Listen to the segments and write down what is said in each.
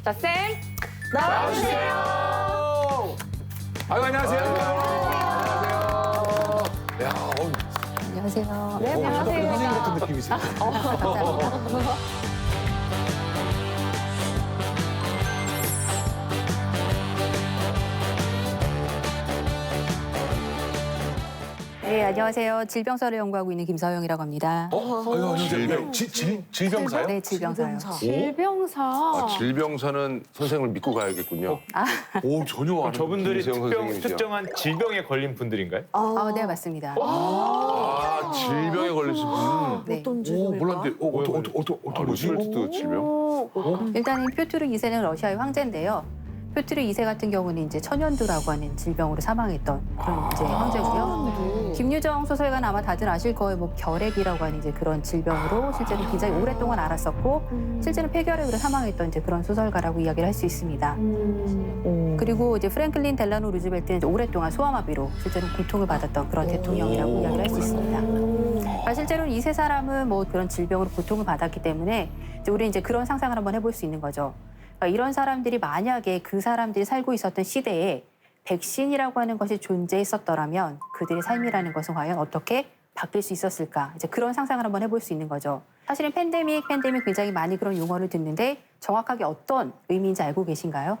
자, 쌤. 나와주세요. 아유, 안녕하세요. 안녕하세요. 야, 안녕하세요. 네, 안녕하세요. 선생님 같은 느낌이세요. 감사합니다. 네, 안녕하세요. 질병사를 연구하고 있는 김서영이라고 합니다. 아유, 안녕하세요. 질병사요? 네, 질병사요. 질병사. 아, 질병사는 선생님을 믿고 가야겠군요. 오, 전혀 안 저분들이 김세영 선생님이시죠? 특정한 질병에 걸린 분들인가요? 네, 맞습니다. 아, 질병에 걸리신 분. 네. 오, 몰랐는데. 어떤 거지? 루스벨트 질병? 일단은 표트르 2세는 러시아의 황제인데요. 표트르 2세 같은 경우는 이제 천연두라고 하는 질병으로 사망했던 그런 이제 황제고요. 김유정 소설가는 아마 다들 아실 거예요. 뭐 결핵이라고 하는 이제 그런 질병으로 실제로 굉장히 오랫동안 알았었고 실제는 폐결핵으로 사망했던 이제 그런 소설가라고 이야기를 할 수 있습니다. 그리고 이제 프랭클린 델라노 루즈벨트는 이제 오랫동안 소아마비로 실제로 고통을 받았던 그런 대통령이라고 이야기를 할 수 있습니다. 그러니까 실제로 2세 사람은 뭐 그런 질병으로 고통을 받았기 때문에 이제 우리 이제 그런 상상을 한번 해볼 수 있는 거죠. 그러니까 이런 사람들이 만약에 그 사람들이 살고 있었던 시대에 백신이라고 하는 것이 존재했었더라면 그들의 삶이라는 것은 과연 어떻게 바뀔 수 있었을까? 이제 그런 상상을 한번 해볼 수 있는 거죠. 사실은 팬데믹 굉장히 많이 그런 용어를 듣는데 정확하게 어떤 의미인지 알고 계신가요?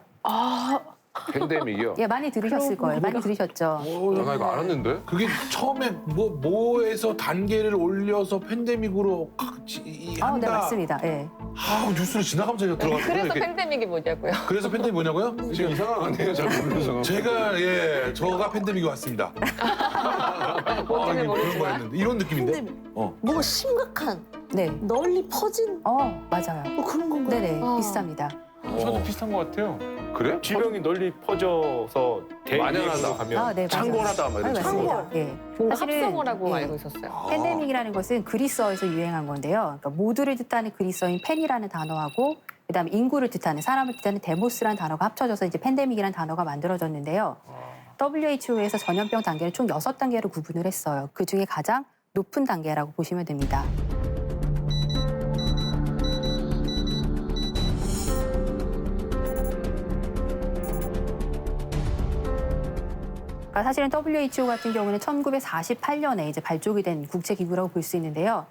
팬데믹이요? 예, 많이 들으셨을 거예요. 많이 들으셨죠. 나 이거 알았는데? 그게 처음에 뭐에서 단계를 올려서 팬데믹으로 한다. 네, 맞습니다. 예. 뉴스를 지나가면서 들어갔거든요. 그래서 이렇게. 팬데믹이 뭐냐고요? 그래서 팬데믹 뭐냐고요? 지금 이상한 거 아니에요? 잘 모르면서. 저가 팬데믹이 왔습니다. 뭔지는 그런 모르지만. 거였는데 이런 느낌인데? 근데 뭐가 심각한 네. 널리 퍼진 맞아요. 뭐 그런 건가요? 네네, 아. 비슷합니다. 저도 비슷한 것 같아요. 그래? 질병이 널리 퍼져서 만연하다. 대기업으로 가면 네, 맞아요. 창궐하다, 막 이런 맞습니다. 예. 뭔가 사실은, 합성어라고 예. 알고 있었어요. 팬데믹이라는 것은 그리스어에서 유행한 건데요. 그러니까 모두를 뜻하는 그리스어인 팬이라는 단어하고 그다음에 인구를 뜻하는 사람을 뜻하는 데모스라는 단어가 합쳐져서 이제 팬데믹이라는 단어가 만들어졌는데요. WHO에서 전염병 단계를 총 6단계로 구분을 했어요. 그중에 가장 높은 단계라고 보시면 됩니다. 그러니까 사실은 WHO 같은 경우는 1948년에 이제 발족이 된 국제기구라고 볼 수 있는데요.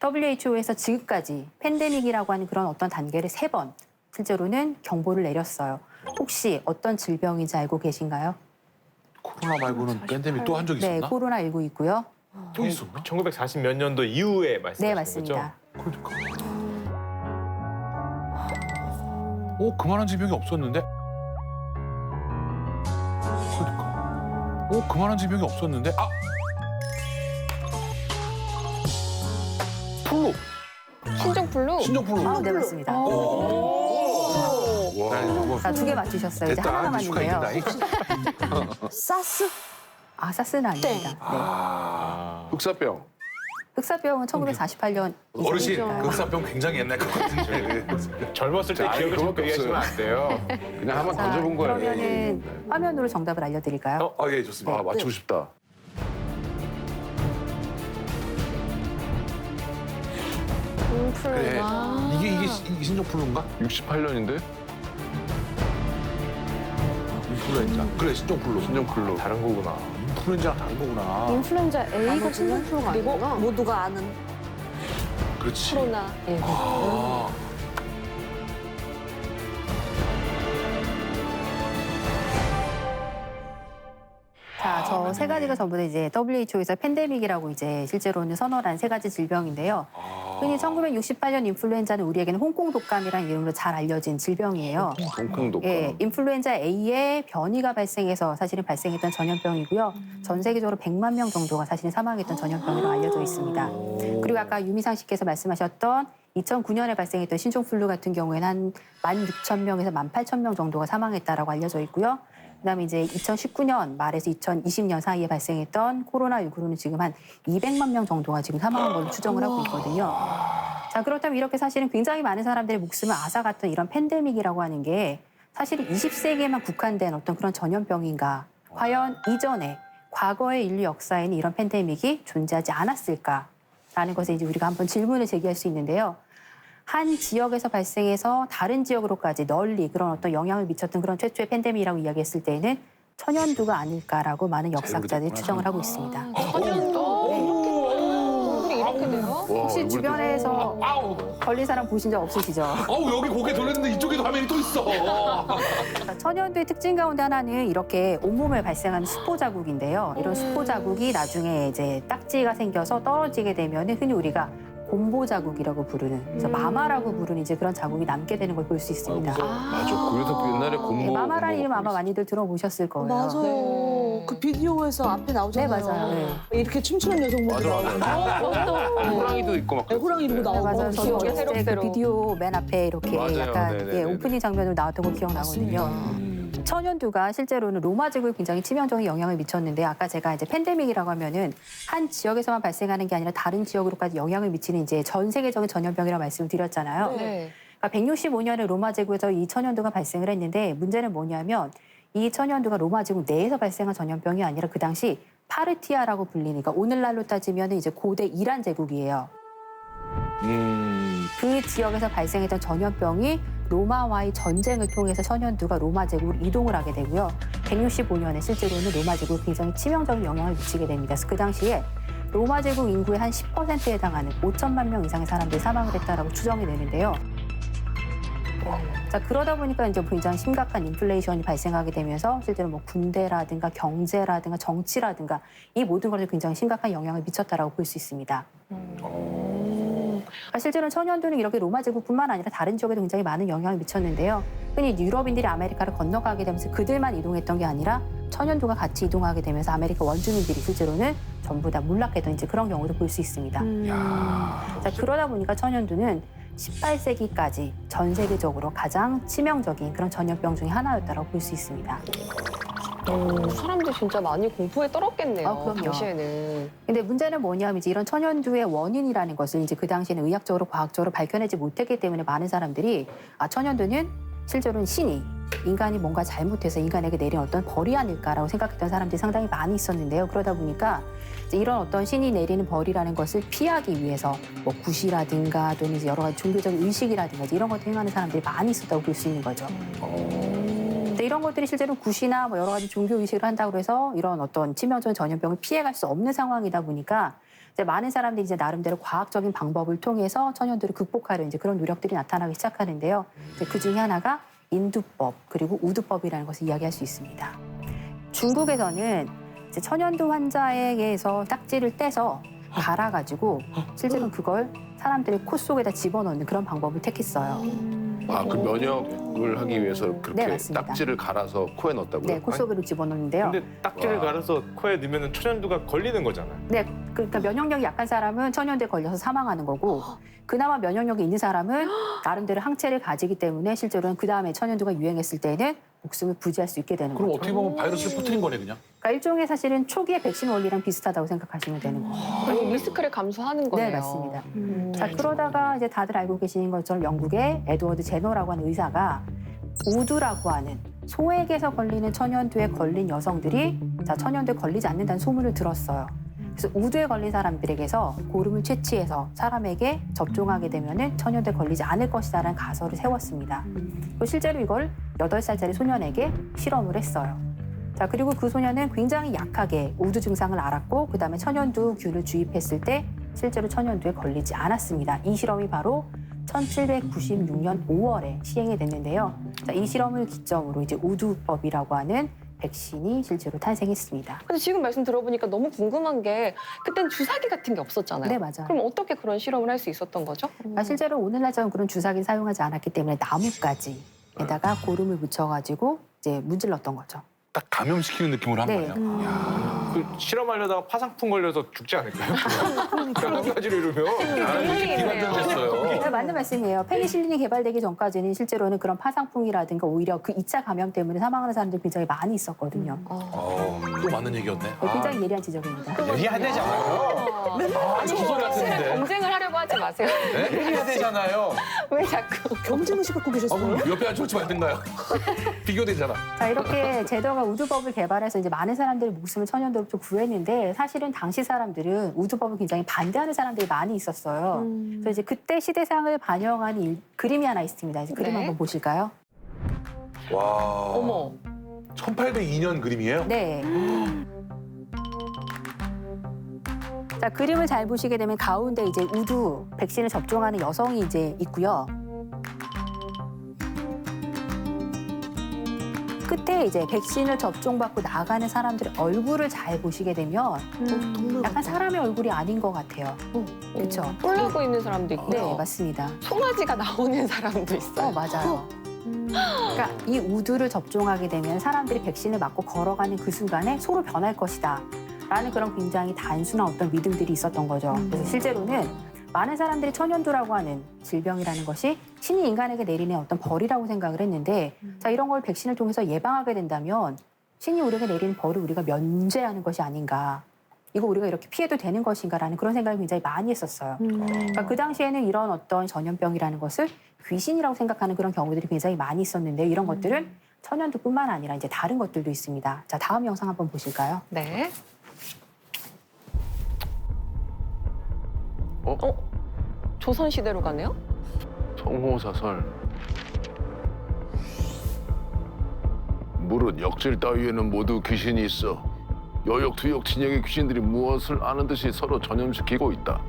WHO에서 지금까지 팬데믹이라고 하는 그런 어떤 단계를 3번 실제로는 경보를 내렸어요. 혹시 어떤 질병인지 알고 계신가요? 코로나 말고는 팬데믹 또 한 적 네, 있었나? 코로나19 있고요. 또 있었나? 1940 몇 년도 이후에 말씀하시는 네, 거죠? 맞습니다. 그러니까. 그만한 질병이 없었는데? 그러니까. 그만한 질병이 없었는데? 플루. 신종플루? 신종플루. 네, 맞습니다. 와. 자, 2개 맞추셨어요. 이제 하나 남았는데요. 사스? 사스는 아닙니다. 네. 흑사병. 흑사병은 1948년 어르신, 이전이니까요. 그 흑사병 굉장히 옛날 것 같은데. 젊었을 때 자, 기억을 그럴 자꾸 게 얘기하시면 없어요. 안 돼요. 그냥 한번 자, 던져본 거예요. 그러면은 화면으로 정답을 알려드릴까요? 예, 좋습니다. 아, 맞추고 싶다. 그래. 이게 신종플루인가? 68년인데? 인플루엔자. 그래, 신종플루. 신종플루. 다른 거구나. 인플루엔자랑 다른 거구나. 인플루엔자 A가 신종플루가 그리고 아니구나. 모두가 아는 그렇지. 코로나. 아. 자, 저 세 가지가 전부 다 이제 WHO에서 팬데믹이라고 이제 실제로는 선언한 3가지 질병인데요. 흔히 1968년 인플루엔자는 우리에게는 홍콩 독감이라는 이름으로 잘 알려진 질병이에요. 동콩 독감. 예, 인플루엔자 A의 변이가 발생해서 사실은 발생했던 전염병이고요. 전 세계적으로 100만 명 정도가 사실은 사망했던 전염병으로 알려져 있습니다. 그리고 아까 유미상 씨께서 말씀하셨던 2009년에 발생했던 신종플루 같은 경우에는 한 16,000명에서 18,000명 정도가 사망했다라고 알려져 있고요. 그다음에 이제 2019년 말에서 2020년 사이에 발생했던 코로나19로는 지금 한 200만 명 정도가 지금 사망한 걸로 추정을 하고 있거든요. 자, 그렇다면 이렇게 사실은 굉장히 많은 사람들의 목숨을 앗아갔던 이런 팬데믹이라고 하는 게 사실은 20세기에만 국한된 어떤 그런 전염병인가? 과연 이전에 과거의 인류 역사에는 이런 팬데믹이 존재하지 않았을까라는 것에 이제 우리가 한번 질문을 제기할 수 있는데요. 한 지역에서 발생해서 다른 지역으로까지 널리 그런 어떤 영향을 미쳤던 그런 최초의 팬데믹이라고 이야기했을 때에는 천연두가 아닐까라고 많은 역사학자들이 오래됐구나. 추정을 하고 있습니다. 얼굴이 이렇게 돼요? 혹시 주변에서 걸린 사람 보신 적 없으시죠? 어우, 여기 고개 돌렸는데 이쪽에도 화면이 또 있어. 천연두의 특징 가운데 하나는 이렇게 온몸에 발생하는 수포 자국인데요. 이런 수포 자국이 나중에 이제 딱지가 생겨서 떨어지게 되면 흔히 우리가 곰보 자국이라고 부르는, 그래서 마마라고 부르는 이제 그런 자국이 남게 되는 걸 볼 수 있습니다. 맞아. 그래서 옛날에 네, 곰보. 마마라는 이름 아마 많이들 들어보셨을 거예요. 맞아요. 네. 그 비디오에서 앞에 나오잖아요. 네, 맞아요. 네. 이렇게 춤추는 여성분들 맞아, 나오고. 호랑이도 있고 막. 호랑이 이러고 그랬었는데. 나오고. 네, 맞아요. 저도 기억에 어렸을 때 그 새록새록. 비디오 맨 앞에 이렇게 맞아요. 약간 네네네네. 오프닝 장면으로 나왔던 거 기억나거든요. 천연두가 실제로는 로마 제국에 굉장히 치명적인 영향을 미쳤는데 아까 제가 이제 팬데믹이라고 하면은 한 지역에서만 발생하는 게 아니라 다른 지역으로까지 영향을 미치는 이제 전 세계적인 전염병이라고 말씀을 드렸잖아요. 네. 그러니까 165년에 로마 제국에서 이 천연두가 발생을 했는데 문제는 뭐냐면 이 천연두가 로마 제국 내에서 발생한 전염병이 아니라 그 당시 파르티아라고 불리는, 그러니까 오늘날로 따지면 이제 고대 이란 제국이에요. 그 지역에서 발생했던 전염병이 로마와의 전쟁을 통해서 천연두가 로마 제국으로 이동을 하게 되고요. 165년에 실제로는 로마 제국에 굉장히 치명적인 영향을 미치게 됩니다. 그래서 그 당시에 로마 제국 인구의 한 10%에 해당하는 5천만 명 이상의 사람들이 사망을 했다라고 추정이 되는데요. 자, 그러다 보니까 이제 굉장히 심각한 인플레이션이 발생하게 되면서 실제로 뭐 군대라든가 경제라든가 정치라든가 이 모든 것에 굉장히 심각한 영향을 미쳤다라고 볼 수 있습니다. 실제로는 천연두는 이렇게 로마 제국뿐만 아니라 다른 지역에도 굉장히 많은 영향을 미쳤는데요. 흔히 유럽인들이 아메리카를 건너가게 되면서 그들만 이동했던 게 아니라 천연두가 같이 이동하게 되면서 아메리카 원주민들이 실제로는 전부 다 몰락했던 이제 그런 경우도 볼 수 있습니다. 자, 그러다 보니까 천연두는 18세기까지 전 세계적으로 가장 치명적인 그런 전염병 중에 하나였다고 볼 수 있습니다. 사람들 진짜 많이 공포에 떨었겠네요. 아, 그럼요. 당시에는. 근데 문제는 뭐냐면 이제 이런 천연두의 원인이라는 것을 이제 그 당시에는 의학적으로 과학적으로 밝혀내지 못했기 때문에 많은 사람들이 천연두는 실제로는 신이 인간이 뭔가 잘못해서 인간에게 내린 어떤 벌이 아닐까라고 생각했던 사람들이 상당히 많이 있었는데요. 그러다 보니까 이제 이런 어떤 신이 내리는 벌이라는 것을 피하기 위해서 뭐 굿이라든가 또는 이제 여러 가지 종교적인 의식이라든가 이런 것들 행하는 사람들이 많이 있었다고 볼 수 있는 거죠. 근데 이런 것들이 실제로 굿이나 뭐 여러 가지 종교 의식을 한다고 해서 이런 어떤 치명적인 전염병을 피해갈 수 없는 상황이다 보니까 이제 많은 사람들이 이제 나름대로 과학적인 방법을 통해서 천연두를 극복하려 이제 그런 노력들이 나타나기 시작하는데요. 이제 그 중에 하나가 인두법 그리고 우두법이라는 것을 이야기할 수 있습니다. 중국에서는 이제 천연두 환자에게서 딱지를 떼서 갈아가지고 실제로는 그걸 사람들의 코 속에다 집어넣는 그런 방법을 택했어요. 아, 그 면역을 하기 위해서 그렇게 네, 맞습니다. 딱지를 갈아서 코에 넣었다고요? 네, 코 속으로 집어넣는데요. 근데 딱지를 와. 갈아서 코에 넣으면 천연두가 걸리는 거잖아요. 네, 그러니까 면역력이 약한 사람은 천연두에 걸려서 사망하는 거고 그나마 면역력이 있는 사람은 나름대로 항체를 가지기 때문에 실제로는 그 다음에 천연두가 유행했을 때는 목숨을 부지할 수 있게 되는 그럼 거죠. 어떻게 보면 바이러스를 퍼뜨린 거네, 그냥. 그러니까 일종의 사실은 초기의 백신 원리랑 비슷하다고 생각하시면 되는 거예요. 그리고 리스크를 감수하는 거예요. 네, 맞습니다. 자, 그러다가 이제 다들 알고 계시는 것처럼 영국의 에드워드 제너라고 하는 의사가 우두라고 하는 소에게서 걸리는 천연두에 걸린 여성들이 자, 천연두에 걸리지 않는다는 소문을 들었어요. 그래서 우두에 걸린 사람들에게서 고름을 채취해서 사람에게 접종하게 되면은 천연두에 걸리지 않을 것이다라는 가설을 세웠습니다. 그리고 실제로 이걸 8살짜리 소년에게 실험을 했어요. 자, 그리고 그 소년은 굉장히 약하게 우두 증상을 앓았고 그다음에 천연두균을 주입했을 때 실제로 천연두에 걸리지 않았습니다. 이 실험이 바로 1796년 5월에 시행이 됐는데요. 자, 이 실험을 기점으로 이제 우두법이라고 하는 백신이 실제로 탄생했습니다. 근데 지금 말씀 들어보니까 너무 궁금한 게 그땐 주사기 같은 게 없었잖아요. 네, 맞아요. 그럼 어떻게 그런 실험을 할 수 있었던 거죠? 그러니까 실제로 오늘날처럼 그런 주사기를 사용하지 않았기 때문에 나뭇가지에다가 고름을 묻혀가지고 이제 문질렀던 거죠. 딱 감염시키는 느낌으로 한 네. 거야. 그 실험하려다가 파상풍 걸려서 죽지 않을까요? 나뭇가지로 이러면. 기관전 됐어요. 네, 맞는 말씀이에요. 페니실린이 개발되기 전까지는 실제로는 그런 파상풍이라든가 오히려 그 2차 감염 때문에 사망하는 사람들이 굉장히 많이 있었거든요. 또 맞는 얘기였네. 네, 굉장히 예리한 지적입니다. 얘기해야 되잖아요. 주소리 같은데. 경쟁을 하려고 하지 마세요. 얘기해야 되잖아요. 왜 자꾸. 경쟁의식 갖고 계셨어요? 옆에 앉혀놓지 말든가요? 비교되잖아. 자, 이렇게 제더가 우두법을 개발해서 이제 많은 사람들이 목숨을 천연두로 우주선에서부터 구했는데 사실은 당시 사람들은 우주법을 굉장히 반대하는 사람들이 많이 있었어요. 그래서 이제 그때 시대상을 반영한 그림이 하나 있습니다. 이제 그림 네. 한번 보실까요? 와. 어머. 1802년 그림이에요? 네. 자, 그림을 잘 보시게 되면 가운데 이제 우두 백신을 접종하는 여성이 이제 있고요. 끝에 이제 백신을 접종받고 나가는 사람들의 얼굴을 잘 보시게 되면 약간 사람의 얼굴이 아닌 것 같아요. 그렇죠? 뿔나고 있는 사람도 있고. 네, 맞습니다. 송아지가 나오는 사람도 있어요. 맞아요. 그러니까 이 우두를 접종하게 되면 사람들이 백신을 맞고 걸어가는 그 순간에 서로 변할 것이다. 라는 그런 굉장히 단순한 어떤 믿음들이 있었던 거죠. 그래서 실제로는 많은 사람들이 천연두라고 하는 질병이라는 것이 신이 인간에게 내리는 어떤 벌이라고 생각을 했는데 자, 이런 걸 백신을 통해서 예방하게 된다면 신이 우리에게 내리는 벌을 우리가 면제하는 것이 아닌가. 이거 우리가 이렇게 피해도 되는 것인가라는 그런 생각을 굉장히 많이 했었어요. 그러니까 그 당시에는 이런 어떤 전염병이라는 것을 귀신이라고 생각하는 그런 경우들이 굉장히 많이 있었는데 이런 것들은 천연두뿐만 아니라 이제 다른 것들도 있습니다. 자, 다음 영상 한번 보실까요? 네. 조선시대로 가네요? 성호사설. 무릇 역질 따위에는 모두 귀신이 있어 여역투역 진영의 귀신들이 무엇을 아는 듯이 서로 전염시키고 있다.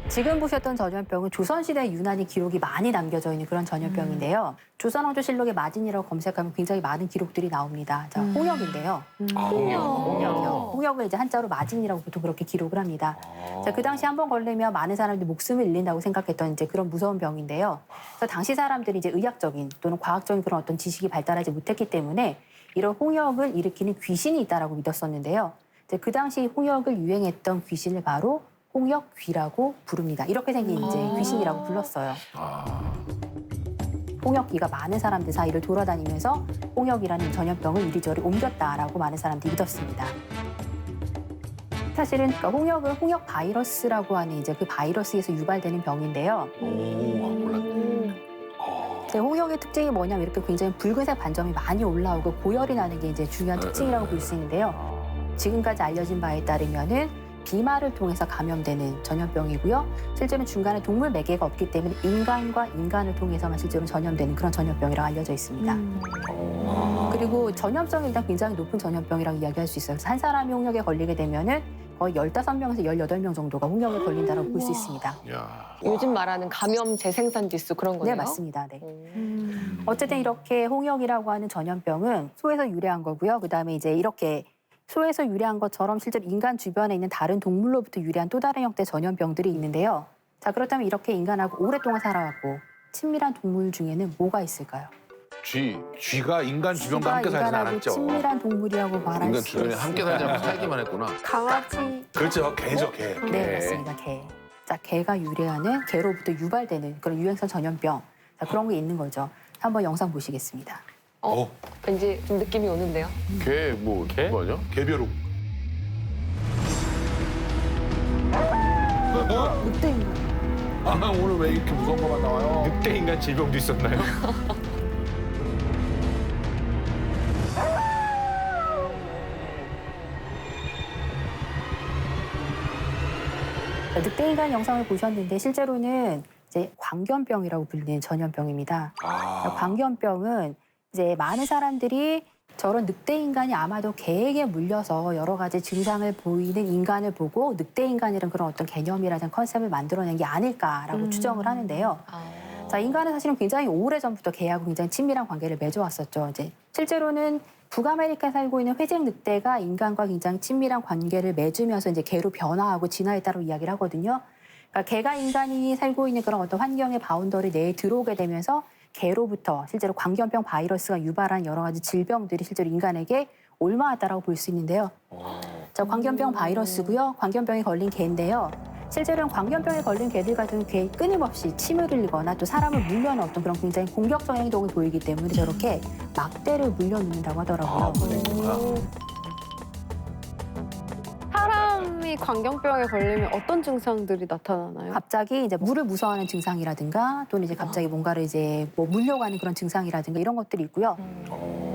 지금 보셨던 전염병은 조선시대 유난히 기록이 많이 남겨져 있는 그런 전염병인데요. 조선왕조실록의 마진이라고 검색하면 굉장히 많은 기록들이 나옵니다. 자, 홍역인데요. 홍역이요. 홍역을 이제 한자로 마진이라고 보통 그렇게 기록을 합니다. 자, 그 당시 한 번 걸리면 많은 사람들이 목숨을 잃는다고 생각했던 이제 그런 무서운 병인데요. 그래서 당시 사람들이 이제 의학적인 또는 과학적인 그런 어떤 지식이 발달하지 못했기 때문에 이런 홍역을 일으키는 귀신이 있다라고 믿었었는데요. 이제 그 당시 홍역을 유행했던 귀신을 바로 홍역귀라고 부릅니다. 이렇게 생긴 이제 귀신이라고 불렀어요. 홍역귀가 많은 사람들 사이를 돌아다니면서 홍역이라는 전염병을 이리저리 옮겼다라고 많은 사람들이 믿었습니다. 사실은 그러니까 홍역은 홍역 바이러스라고 하는 이제 그 바이러스에서 유발되는 병인데요. 몰랐네. 홍역의 특징이 뭐냐면 이렇게 굉장히 붉은색 반점이 많이 올라오고 고열이 나는 게 이제 중요한 특징이라고 볼 수 있는데요. 지금까지 알려진 바에 따르면은 비말을 통해서 감염되는 전염병이고요. 실제로는 중간에 동물 매개가 없기 때문에 인간과 인간을 통해서만 실제로 전염되는 그런 전염병이라고 알려져 있습니다. 그리고 전염성이 일단 굉장히 높은 전염병이라고 이야기할 수 있어요. 그래서 한 사람이 홍역에 걸리게 되면은 거의 15명에서 18명 정도가 홍역에 걸린다고 볼 수 있습니다. 야. 요즘 말하는 감염 재생산 지수 그런 거네요? 네, 맞습니다. 네. 어쨌든 이렇게 홍역이라고 하는 전염병은 소에서 유래한 거고요. 그다음에 이제 이렇게 소에서 유래한 것처럼 실제로 인간 주변에 있는 다른 동물로부터 유래한 또 다른 형태의 전염병들이 있는데요. 자, 그렇다면 이렇게 인간하고 오랫동안 살아왔고 친밀한 동물 중에는 뭐가 있을까요? 쥐가 인간 주변과 함께 살지 인간하고 않았죠. 친밀한 동물이라고 말할 인간 수 주변에 있어요. 함께 살지 않고 살기만 했구나. 강아지. 그렇죠. 개죠, 개. 네, 맞습니다. 개. 자, 개가 유래하는 개로부터 유발되는 그런 유행성 전염병. 자, 그런 게 있는 거죠. 한번 영상 보시겠습니다. 왠지 좀 느낌이 오는데요? 개 뭐죠? 개벼룩. 늑대인가? 아, 오늘 왜 이렇게 무서운 것만 나와요? 늑대 인간 질병도 있었나요? 늑대인간 영상을 보셨는데 실제로는 이제 광견병이라고 불리는 전염병입니다. 광견병은 이제 많은 사람들이 저런 늑대인간이 아마도 개에게 물려서 여러 가지 증상을 보이는 인간을 보고 늑대인간이라는 그런 어떤 개념이라는 컨셉을 만들어낸 게 아닐까라고 추정을 하는데요. 자, 인간은 사실은 굉장히 오래전부터 개하고 굉장히 친밀한 관계를 맺어왔었죠. 이제 실제로는 북아메리카에 살고 있는 회색 늑대가 인간과 굉장히 친밀한 관계를 맺으면서 이제 개로 변화하고 진화했다고 이야기를 하거든요. 그러니까 개가 인간이 살고 있는 그런 어떤 환경의 바운더리 내에 들어오게 되면서 개로부터 실제로 광견병 바이러스가 유발한 여러 가지 질병들이 실제로 인간에게 옮아왔다라고 볼 수 있는데요. 자, 광견병 바이러스고요. 광견병에 걸린 개인데요. 실제로는 광견병에 걸린 개들 같은 경우에 끊임없이 침을 흘리거나 또 사람을 물려는 어떤 그런 굉장히 공격적 행동을 보이기 때문에 저렇게 막대를 물려놓는다고 하더라고요. 사람 사람이 광견병에 걸리면 어떤 증상들이 나타나나요? 갑자기 이제 물을 무서워하는 증상이라든가 또는 이제 갑자기 뭔가를 이제 뭐 물려고 하는 그런 증상이라든가 이런 것들이 있고요.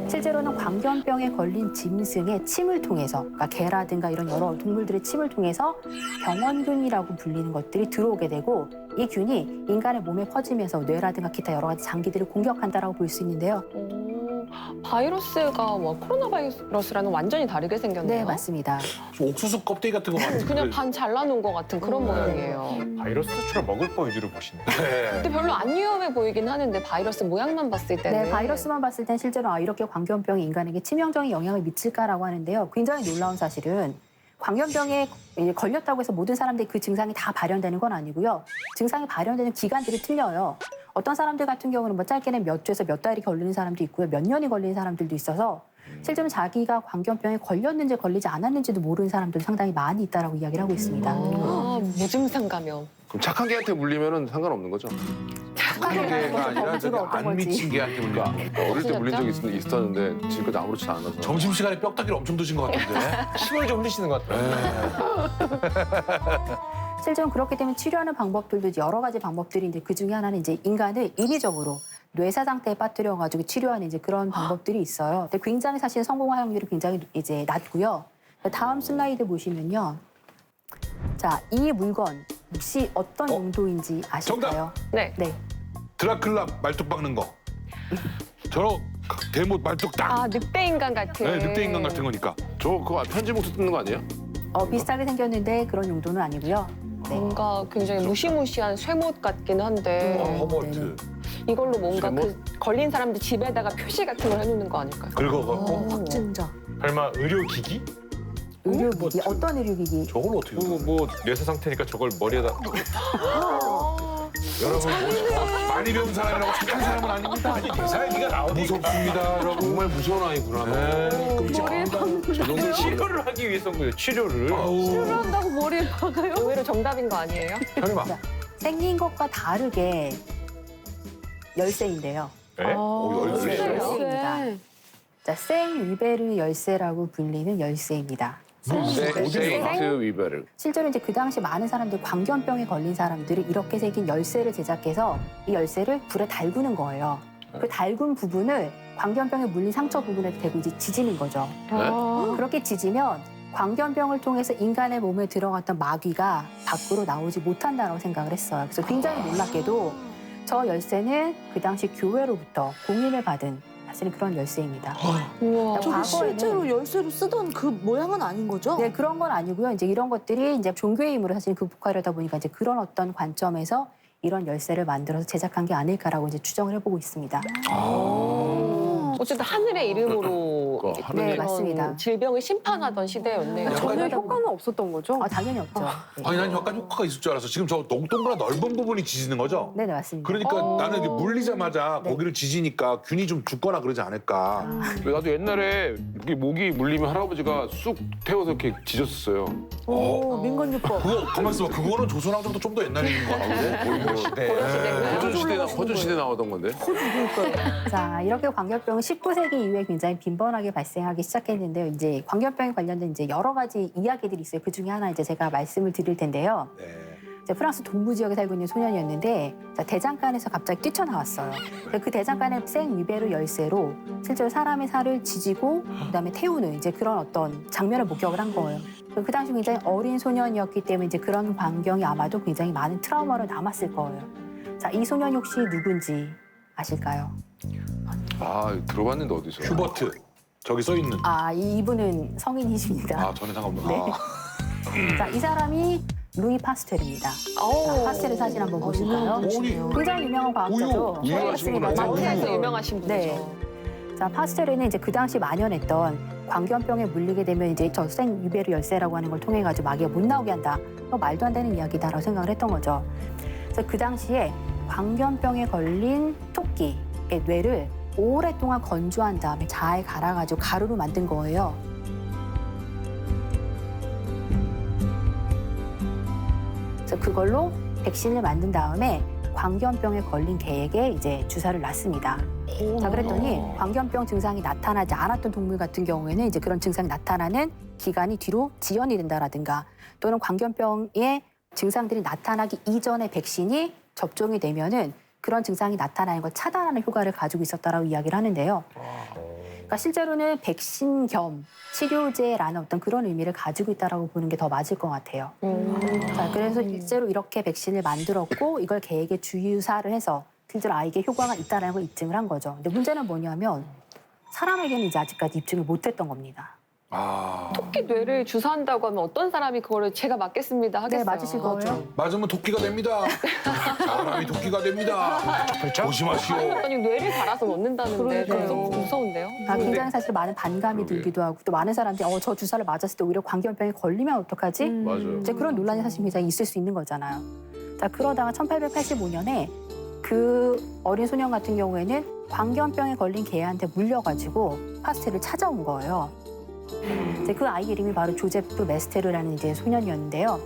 실제로는 광견병에 걸린 짐승의 침을 통해서, 그러니까 개라든가 이런 여러 동물들의 침을 통해서 병원균이라고 불리는 것들이 들어오게 되고 이 균이 인간의 몸에 퍼지면서 뇌라든가 기타 여러 가지 장기들을 공격한다라고 볼 수 있는데요. 바이러스가 뭐 코로나 바이러스랑은 완전히 다르게 생겼네요. 네, 맞습니다. 옥수수 껍데기 같은 거 같은 그냥 반 잘라놓은 것 같은 그런 모양이에요. 바이러스 수출을 먹을 거 위주로 보시네. 근데 별로 안 위험해 보이긴 하는데 바이러스 모양만 봤을 때는. 네, 바이러스만 봤을 땐 실제로 이렇게 광견병이 인간에게 치명적인 영향을 미칠까라고 하는데요. 굉장히 놀라운 사실은 광견병에 걸렸다고 해서 모든 사람들이 그 증상이 다 발현되는 건 아니고요. 증상이 발현되는 기간들이 틀려요. 어떤 사람들 같은 경우는 뭐 짧게는 몇 주에서 몇 달이 걸리는 사람도 있고요. 몇 년이 걸리는 사람들도 있어서 실제로 자기가 광견병에 걸렸는지 걸리지 않았는지도 모르는 사람들도 상당히 많이 있다라고 이야기를 하고 있습니다. 무증상 감염. 그럼 착한 개한테 물리면은 상관없는 거죠? 착한 개가 아니라 저기 어떤 안 거지? 미친 개한테 물려. 어릴 때 물린 적이 있었는데 지금까지 아무렇지도 않아서. 점심시간에 뼈다귀를 엄청 드신 것 같은데. 침을 좀 흘리시는 것 같아요. 실제로 그렇기 때문에 치료하는 방법들도 이제 여러 가지 방법들이 이제 그 중에 하나는 이제 인간을 인위적으로 뇌사 상태에 빠뜨려가지고 치료하는 이제 그런 방법들이 있어요. 근데 굉장히 사실 성공 확률이 굉장히 이제 낮고요. 다음 슬라이드 보시면요. 자, 이 물건 혹시 어떤 용도인지 아실까요? 네. 네. 드라큘라 말뚝 박는 거. 저런 대못 말뚝 딱. 늑대 인간 같은. 네, 늑대 인간 같은 거니까. 저 그거 편지 목수 뜯는 거 아니에요? 비슷하게 생겼는데 그런 용도는 아니고요. 뭔가 굉장히 무시무시한 쇠못 같긴 한데 허버트. 이걸로 뭔가 쇠못? 그 걸린 사람들 집에다가 표시 같은 걸 해놓는 거 아닐까요? 긁어갖고. 확진자. 설마 의료기기? 의료기기, 어떤 의료기기? 저걸 어떻게. 뭐 뇌사 상태니까 저걸 머리에다. 여러분, 많이 배운 사람이라고 착한 사람은 아닙니다. 아니, 이사기가 나오니까. 무섭습니다, 여러분. 정말 무서운 아이구나. 네. 치료를 하기 위해서인 거예요. 치료를. 한다고 머리에 박아요? 의외로 정답인 거 아니에요? 설마. 생긴 것과 다르게 열쇠인데요. 네? 열쇠. 열쇠입니다. 자, 생위베르 열쇠라고 불리는 열쇠입니다. 세인트 위베르. 실제로 이제 그 당시 많은 사람들 광견병에 걸린 사람들이 이렇게 생긴 열쇠를 제작해서 이 열쇠를 불에 달구는 거예요. 그 달군 부분을 광견병에 물린 상처 부분에 대고 이제 지지는 거죠. 그렇게 지지면 광견병을 통해서 인간의 몸에 들어갔던 마귀가 밖으로 나오지 못한다고 생각을 했어요. 그래서 굉장히 놀랍게도 저 열쇠는 그 당시 교회로부터 공인을 받은 사실은 그런 열쇠입니다. 우와. 저게 과거에는- 실제로 열쇠로 쓰던 그 모양은 아닌 거죠? 네, 그런 건 아니고요. 이제 이런 것들이 이제 종교의 힘으로 사실 극복하려다 보니까 이제 그런 어떤 관점에서 이런 열쇠를 만들어서 제작한 게 아닐까라고 이제 추정을 해보고 있습니다. 어쨌든 하늘의 이름으로 그거 하늘의 네, 이런 맞습니다. 질병을 심판하던 시대였네요. 전혀 효과는 없었던 거죠? 당연히 없죠. 네. 아니, 난 약간 효과가 있을 줄 알았어. 지금 저 동그란 넓은 부분이 지지는 거죠? 네, 맞습니다. 그러니까 나는 이제 물리자마자 네. 거기를 지지니까 균이 좀 죽거나 그러지 않을까. 나도 옛날에 이렇게 모기 물리면 할아버지가 쑥 태워서 이렇게 지졌었어요. 민간요법. 그거 가만 있어봐. 그거는 조선왕조보다 좀 더 옛날에 있는 거 같은데. 허준 시대 나오던 건데. 자, 이렇게 광견병은 19세기 이후에 굉장히 빈번하게 발생하기 시작했는데요. 이제 광견병에 관련된 이제 여러 가지 이야기들이 있어요. 그 중에 하나 이제 제가 말씀을 드릴 텐데요. 네. 이제 프랑스 동부 지역에 살고 있는 소년이었는데 자, 대장간에서 갑자기 뛰쳐나왔어요. 그 대장간의 생위베르 열쇠로 실제로 사람의 살을 지지고 그다음에 태우는 이제 그런 어떤 장면을 목격을 한 거예요. 그 당시 굉장히 어린 소년이었기 때문에 이제 그런 광경이 아마도 굉장히 많은 트라우마로 남았을 거예요. 자, 이 소년이 혹시 누군지 아실까요? 아 들어봤는데 어디서? 휴버트. 저기 써 있는. 이분은 성인이십니다. 아, 전혀 상관없는. 네. 자, 이 사람이 루이 파스텔입니다. 자, 파스텔의 사진 한번 보실까요? 굉장히 유명한 과학자죠. 우유, 유명하신 분 아니에요? 마트에서 유명하신 분이죠. 네. 자, 파스텔은 이제 그 당시 만연했던 광견병에 물리게 되면 이제 저 생위베르 열쇠라고 하는 걸 통해 가지고 마귀가 못 나오게 한다. 말도 안 되는 이야기다라고 생각을 했던 거죠. 그래서 그 당시에 광견병에 걸린 토끼의 뇌를 오랫동안 건조한 다음에 잘 갈아가지고 가루로 만든 거예요. 그래서 그걸로 백신을 만든 다음에 광견병에 걸린 개에게 이제 주사를 놨습니다. 자, 그랬더니 광견병 증상이 나타나지 않았던 동물 같은 경우에는 이제 그런 증상이 나타나는 기간이 뒤로 지연이 된다라든가 또는 광견병의 증상들이 나타나기 이전에 백신이 접종이 되면은 그런 증상이 나타나는 걸 차단하는 효과를 가지고 있었다라고 이야기를 하는데요. 그러니까 실제로는 백신 겸 치료제라는 어떤 그런 의미를 가지고 있다라고 보는 게 더 맞을 것 같아요. 자, 그래서 실제로 이렇게 백신을 만들었고 이걸 개에게 주사를 해서 실제로 아이에게 효과가 있다는 걸 입증을 한 거죠. 근데 문제는 뭐냐면 사람에게는 이제 아직까지 입증을 못했던 겁니다. 토끼 뇌를 주사한다고 하면 어떤 사람이 그거를 제가 맞겠습니다 하겠어요. 네, 맞으실 거예요? 맞으면 토끼가 됩니다. 사람이 토끼가 됩니다. 조심하시오. 아니 뇌를 갈아서 넣는다는데 그거 그러니까요. 좀 무서운데요? 굉장히 사실 많은 반감이 그러게. 들기도 하고 또 많은 사람들이 저 주사를 맞았을 때 오히려 광견병에 걸리면 어떡하지? 맞아요. 이제 그런 논란이 사실 굉장히 있을 수 있는 거잖아요. 자, 그러다가 1885년에 그 어린 소년 같은 경우에는 광견병에 걸린 개한테 물려가지고 파스텔을 찾아온 거예요. 이제 그 아이 이름이 바로 조제프 메스테르라는 이제 소년이었는데요.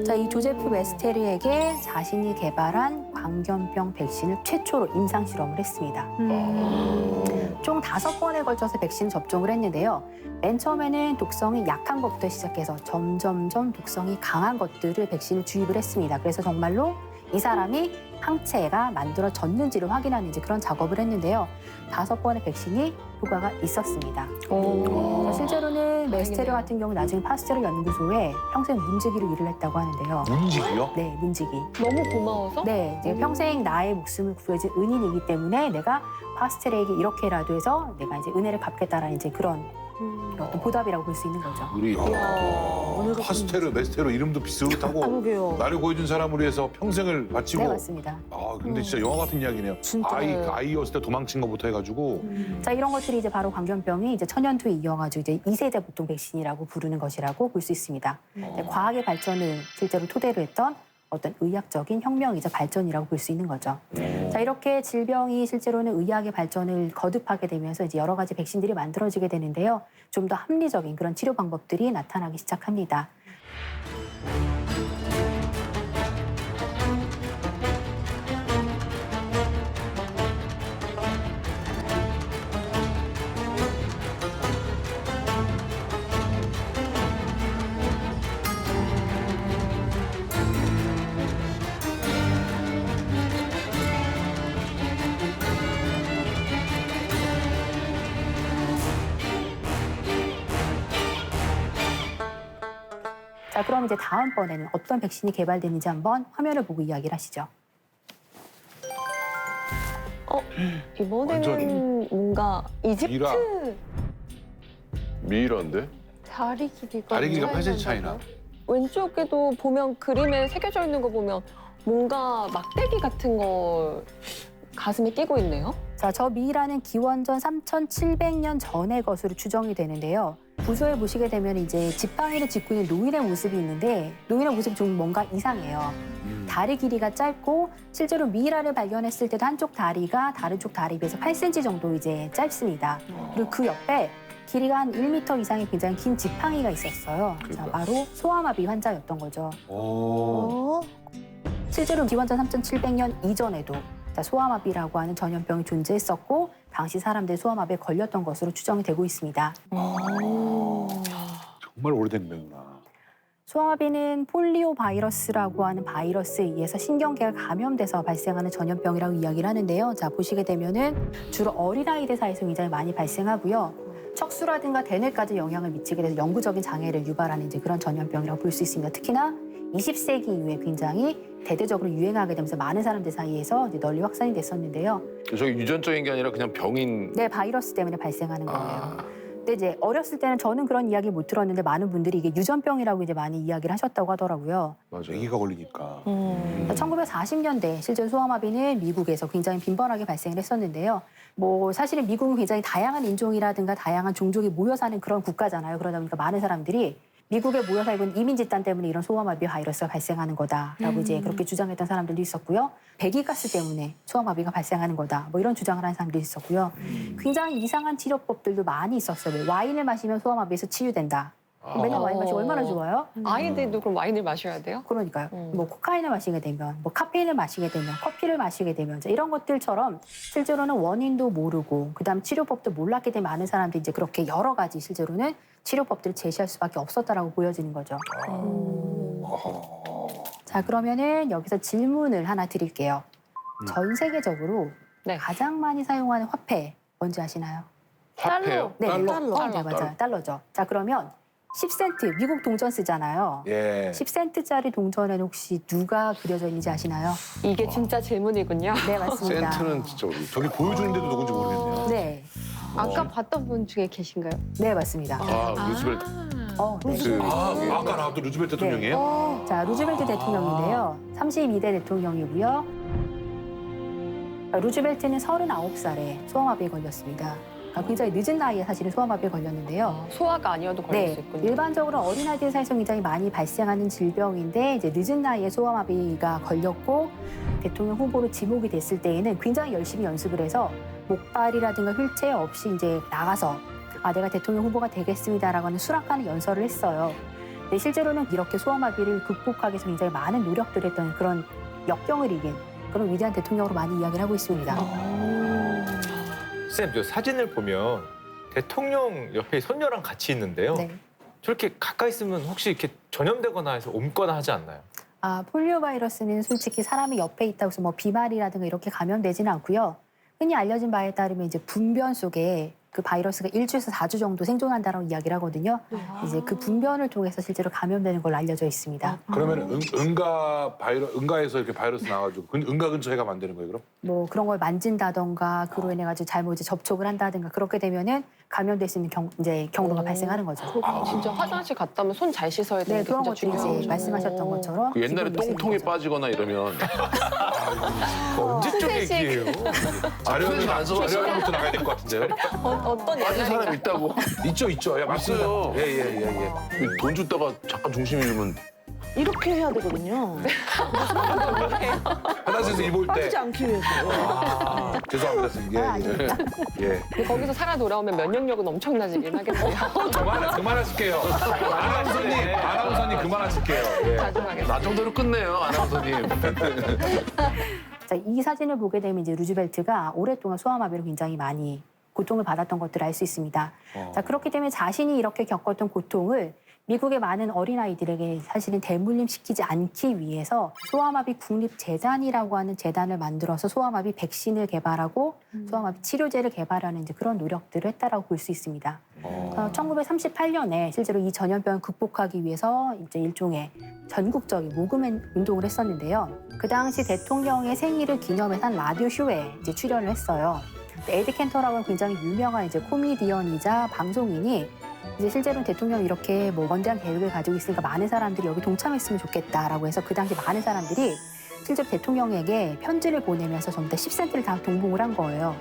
자, 이 조제프 메스테르에게 자신이 개발한 광견병 백신을 최초로 임상 실험을 했습니다. 총 5번에 걸쳐서 백신 접종을 했는데요. 맨 처음에는 독성이 약한 것부터 시작해서 점점점 독성이 강한 것들을 백신을 주입을 했습니다. 그래서 정말로 이 사람이 항체가 만들어졌는지를 확인하는 이제 그런 작업을 했는데요. 5번의 백신이 효과가 있었습니다. 실제로는 메스테르 같은 경우 나중에 파스테르 연구소에 평생 문지기로 일을 했다고 하는데요. 문지기요? 네, 문지기. 너무 고마워서? 네, 이제 평생 나의 목숨을 구해준 은인이기 때문에 내가 파스테르에게 이렇게라도 해서 내가 이제 은혜를 갚겠다라는 이제 그런 어떤 보답이라고 볼 수 있는 거죠. 우리 파스테르, 메스테르 이름도 비슷하고 그러게요. 나를 구해준 사람을 위해서 평생을 바치고. 네, 맞습니다. 근데 진짜 영화 같은 이야기네요. 진짜. 아이였을 때 도망친 것부터 해가지고. 자, 이런 것들이 이제 바로 광견병이 이제 천연두에 이어가지고 이제 2세대 보통 백신이라고 부르는 것이라고 볼 수 있습니다. 이제 과학의 발전을 실제로 토대로 했던 어떤 의학적인 혁명이자 발전이라고 볼 수 있는 거죠. 자, 이렇게 질병이 실제로는 의학의 발전을 거듭하게 되면서 이제 여러 가지 백신들이 만들어지게 되는데요. 좀 더 합리적인 그런 치료 방법들이 나타나기 시작합니다. 자, 그럼 이제 다음번에는 어떤 백신이 개발되는지 한번 화면을 보고 이야기를 하시죠. 이번에는 뭔가 이집트 미라. 미이라인데? 다리 길이가 다리 길이가 차이 8cm 차이 나. 난다고요? 왼쪽에도 보면 그림에 새겨져 있는 거 보면 뭔가 막대기 같은 걸 가슴에 끼고 있네요. 자, 저 미이라는 기원전 3,700년 전의 것으로 추정이 되는데요. 부조에 보시게 되면 이제 지팡이를 짚고 있는 노인의 모습이 있는데 노인의 모습이 좀 뭔가 이상해요. 다리 길이가 짧고 실제로 미이라를 발견했을 때도 한쪽 다리가 다른 쪽 다리에 비해서 8cm 정도 이제 짧습니다. 그리고 그 옆에 길이가 한 1m 이상의 굉장히 긴 지팡이가 있었어요. 자, 바로 소아마비 환자였던 거죠. 실제로 기원전 3,700년 이전에도 소아마비라고 하는 전염병이 존재했었고 당시 사람들이 소아마비에 걸렸던 것으로 추정이 되고 있습니다. 정말 오래된 병이구나. 소아마비는 폴리오 바이러스라고 하는 바이러스에 의해서 신경계가 감염돼서 발생하는 전염병이라고 이야기를 하는데요. 자, 보시게 되면은 주로 어린아이들 사이에서 굉장히 많이 발생하고요. 척수라든가 대뇌까지 영향을 미치게 돼서 영구적인 장애를 유발하는 이제 그런 전염병이라고 볼 수 있습니다. 특히나 20세기 이후에 굉장히 대대적으로 유행하게 되면서 많은 사람들 사이에서 이제 널리 확산이 됐었는데요. 저게 유전적인 게 아니라 그냥 병인. 네, 바이러스 때문에 발생하는 거예요. 근데 이제 어렸을 때는 저는 그런 이야기 못 들었는데 많은 분들이 이게 유전병이라고 이제 많이 이야기를 하셨다고 하더라고요. 맞아요. 아기가 걸리니까. 1940년대 실제 소아마비는 미국에서 굉장히 빈번하게 발생을 했었는데요. 뭐 사실은 미국은 굉장히 다양한 인종이라든가 다양한 종족이 모여 사는 그런 국가잖아요. 그러다 보니까 많은 사람들이 미국에 모여 살고 있는 이민 집단 때문에 이런 소아마비 바이러스가 발생하는 거다라고 이제 그렇게 주장했던 사람들도 있었고요. 배기가스 때문에 소아마비가 발생하는 거다. 뭐 이런 주장을 하는 사람들도 있었고요. 굉장히 이상한 치료법들도 많이 있었어요. 와인을 마시면 소아마비에서 치유된다. 매년 와인 마시고 얼마나 좋아요? 아이들도 그럼 와인을 마셔야 돼요? 그러니까요. 뭐 코카인을 마시게 되면, 뭐 카페인을 마시게 되면, 커피를 마시게 되면 이제 이런 것들처럼 실제로는 원인도 모르고 그다음 치료법도 몰랐기 때문에 많은 사람들이 이제 그렇게 여러 가지 실제로는 치료법들을 제시할 수밖에 없었다라고 보여지는 거죠. 자, 그러면은 여기서 질문을 하나 드릴게요. 전 세계적으로 네. 가장 많이 사용하는 화폐 뭔지 아시나요? 화폐요? 네, 달러. 네, 맞아요. 달러죠. 자, 그러면 10센트, 미국 동전 쓰잖아요. 예. 10센트짜리 동전에는 혹시 누가 그려져 있는지 아시나요? 이게 진짜 질문이군요. 네, 맞습니다. 센트는 진짜 우리 저기 보여주는데도 누군지 모르겠네요. 네, 아까 봤던 분 중에 계신가요? 네, 맞습니다. 루즈벨트. 네. 아까 나왔던 루즈벨트 대통령이에요? 자, 루즈벨트 대통령인데요. 32대 대통령이고요. 루즈벨트는 39살에 소아마비에 걸렸습니다. 그러니까 굉장히 늦은 나이에 사실은 소아마비에 걸렸는데요. 소아가 아니어도 걸릴 수 네, 있군요. 일반적으로 어린아이들 사이에서 굉장히 많이 발생하는 질병인데 이제 늦은 나이에 소아마비가 걸렸고 대통령 후보로 지목이 됐을 때에는 굉장히 열심히 연습을 해서 목발이라든가 휠체어 없이 이제 나가서 내가 대통령 후보가 되겠습니다라고 하는 수락하는 연설을 했어요. 근데 실제로는 이렇게 소아마비를 극복하기 위해서 굉장히 많은 노력들을 했던 그런 역경을 이긴 그런 위대한 대통령으로 많이 이야기를 하고 있습니다. 쌤, 저 사진을 보면 대통령 옆에 손녀랑 같이 있는데요. 네. 저렇게 가까이 있으면 혹시 이렇게 전염되거나 해서 옮거나 하지 않나요? 폴리오 바이러스는 솔직히 사람이 옆에 있다고 해서 뭐 비말이라든가 이렇게 감염되지는 않고요. 흔히 알려진 바에 따르면 이제 분변 속에 그 바이러스가 1주에서 4주 정도 생존한다라고 이야기를 하거든요. 이제 그 분변을 통해서 실제로 감염되는 걸로 알려져 있습니다. 그러면 응가에서 이렇게 바이러스 나와가지고 응가 근처에 가면 안 되는 거예요, 그럼? 뭐 그런 걸 만진다던가 그로 인해 가지고 잘못 이제 접촉을 한다든가 그렇게 되면은 감염될 수 있는 경로가 발생하는 거죠. 진짜 화장실 갔다 오면 손 잘 씻어야 되는 네, 게 그런 진짜 것들이 중요하죠. 이제 말씀하셨던 것처럼 그 옛날에 기본 똥통에 요소인 거죠. 빠지거나 이러면 언제적 얘기예요? 자료부터 나가야 될 것 같은데요? 어떤 빠진 사람 옛날인가? 있다고. 있죠. 야, 맞습니다. 있어요. 예. 돈 줬다가 잠깐 중심 잃으면 이렇게 해야 되거든요. 화장실에서 입을 때. 빠지지 않기 위해서. 죄송합니다, 선생님. 예. 근데 거기서 살아 돌아오면 면역력은 엄청나지긴 하겠네요. 그만하실게요. 아나운서님 그만하실게요. 예. 자중하겠습니다. 나 정도로 끝내요, 아나운서님. 자, 이 사진을 보게 되면 이제 루즈벨트가 오랫동안 소아마비로 굉장히 많이 고통을 받았던 것들을 알 수 있습니다. 자, 그렇기 때문에 자신이 이렇게 겪었던 고통을 미국의 많은 어린아이들에게 사실은 대물림시키지 않기 위해서 소아마비 국립재단이라고 하는 재단을 만들어서 소아마비 백신을 개발하고 소아마비 치료제를 개발하는 이제 그런 노력들을 했다라고 볼 수 있습니다. 1938년에 실제로 이 전염병을 극복하기 위해서 이제 일종의 전국적인 모금 운동을 했었는데요. 그 당시 대통령의 생일을 기념해서 한 라디오 쇼에 이제 출연을 했어요. 에드 켄터라고 하는 굉장히 유명한 이제 코미디언이자 방송인이 이제 실제로는 대통령이 이렇게 뭐 원대한 계획을 가지고 있으니까 많은 사람들이 여기 동참했으면 좋겠다라고 해서 그 당시 많은 사람들이 실제로 대통령에게 편지를 보내면서 전부 다 10센트를 다 동봉을 한 거예요.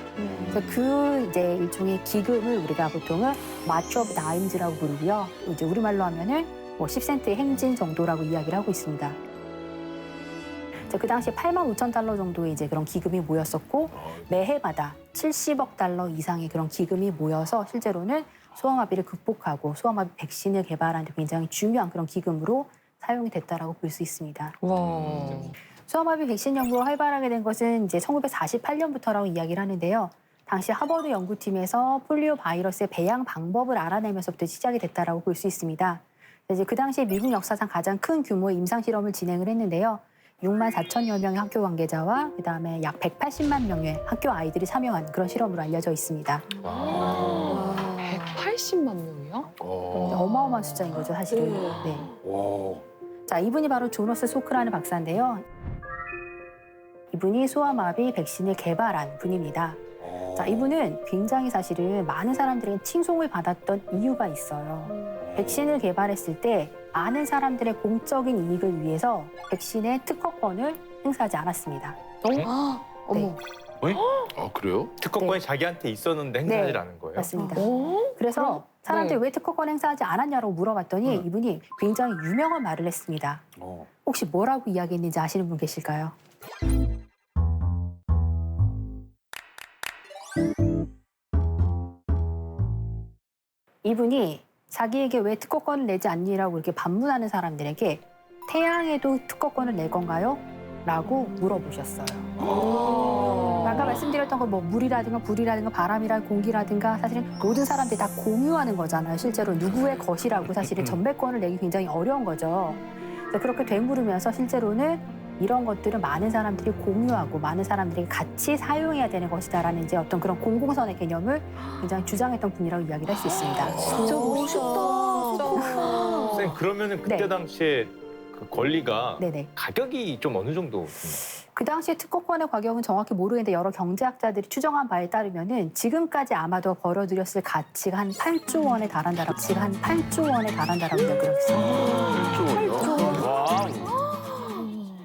그래서 그 이제 일종의 기금을 우리가 보통은 마치 오브 다임즈라고 부르고요. 이제 우리말로 하면은 뭐 10센트의 행진 정도라고 이야기를 하고 있습니다. 그 당시 8만 5천 달러 정도의 이제 그런 기금이 모였었고 매해마다 70억 달러 이상의 그런 기금이 모여서 실제로는 소아마비를 극복하고 소아마비 백신을 개발하는 데 굉장히 중요한 그런 기금으로 사용이 됐다라고 볼 수 있습니다. 와. 소아마비 백신 연구가 활발하게 된 것은 이제 1948년부터라고 이야기를 하는데요. 당시 하버드 연구팀에서 폴리오 바이러스의 배양 방법을 알아내면서부터 시작이 됐다라고 볼 수 있습니다. 이제 그 당시 미국 역사상 가장 큰 규모의 임상 실험을 진행을 했는데요. 6만 4천여 명의 학교 관계자와 그다음에 약 180만 명의 학교 아이들이 참여한 그런 실험으로 알려져 있습니다. 180만 명이요? 어마어마한 숫자인 거죠, 사실은. 네. 자, 이분이 바로 조너스 소크라는 박사인데요. 이분이 소아마비 백신을 개발한 분입니다. 자, 이분은 굉장히 사실은 많은 사람들에게 칭송을 받았던 이유가 있어요. 백신을 개발했을 때 많은 사람들의 공적인 이익을 위해서 백신의 특허권을 행사하지 않았습니다. 어머. 그래요? 특허권이 네. 자기한테 있었는데 행사하지 네. 않은 거예요? 맞습니다. 오? 그래서 사람들이 네. 왜 특허권 행사하지 않았냐고 물어봤더니 이분이 굉장히 유명한 말을 했습니다. 혹시 뭐라고 이야기했는지 아시는 분 계실까요? 이분이 자기에게 왜 특허권을 내지 않니라고 이렇게 반문하는 사람들에게 태양에도 특허권을 낼 건가요? 라고 물어보셨어요. 아까 말씀드렸던 건 뭐 물이라든가 불이라든가 바람이라든가 공기라든가 사실은 모든 사람들이 다 공유하는 거잖아요. 실제로 누구의 것이라고 사실은 전매권을 내기 굉장히 어려운 거죠. 그래서 그렇게 되물으면서 실제로는 이런 것들은 많은 사람들이 공유하고 많은 사람들이 같이 사용해야 되는 것이다라는 이제 어떤 그런 공공선의 개념을 굉장히 주장했던 분이라고 이야기를 할 수 있습니다. 진짜 멋있다. 쌤 그러면은 그때 네. 당시에 그 권리가 네네. 가격이 좀 어느 정도? 그 당시에 특허권의 가격은 정확히 모르겠는데 여러 경제학자들이 추정한 바에 따르면은 지금까지 아마도 벌어들였을 가치가 한 8조 원에 달한다라고 그렇게 있습니다.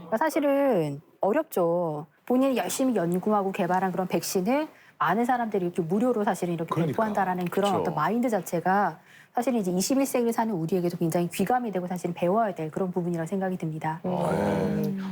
그러니까 사실은 어렵죠. 본인이 열심히 연구하고 개발한 그런 백신을 많은 사람들이 이렇게 무료로 사실은 이렇게 그러니까. 배포한다라는 그런 그렇죠. 어떤 마인드 자체가 사실은 이제 21세기를 사는 우리에게도 굉장히 귀감이 되고 사실은 배워야 될 그런 부분이라고 생각이 듭니다.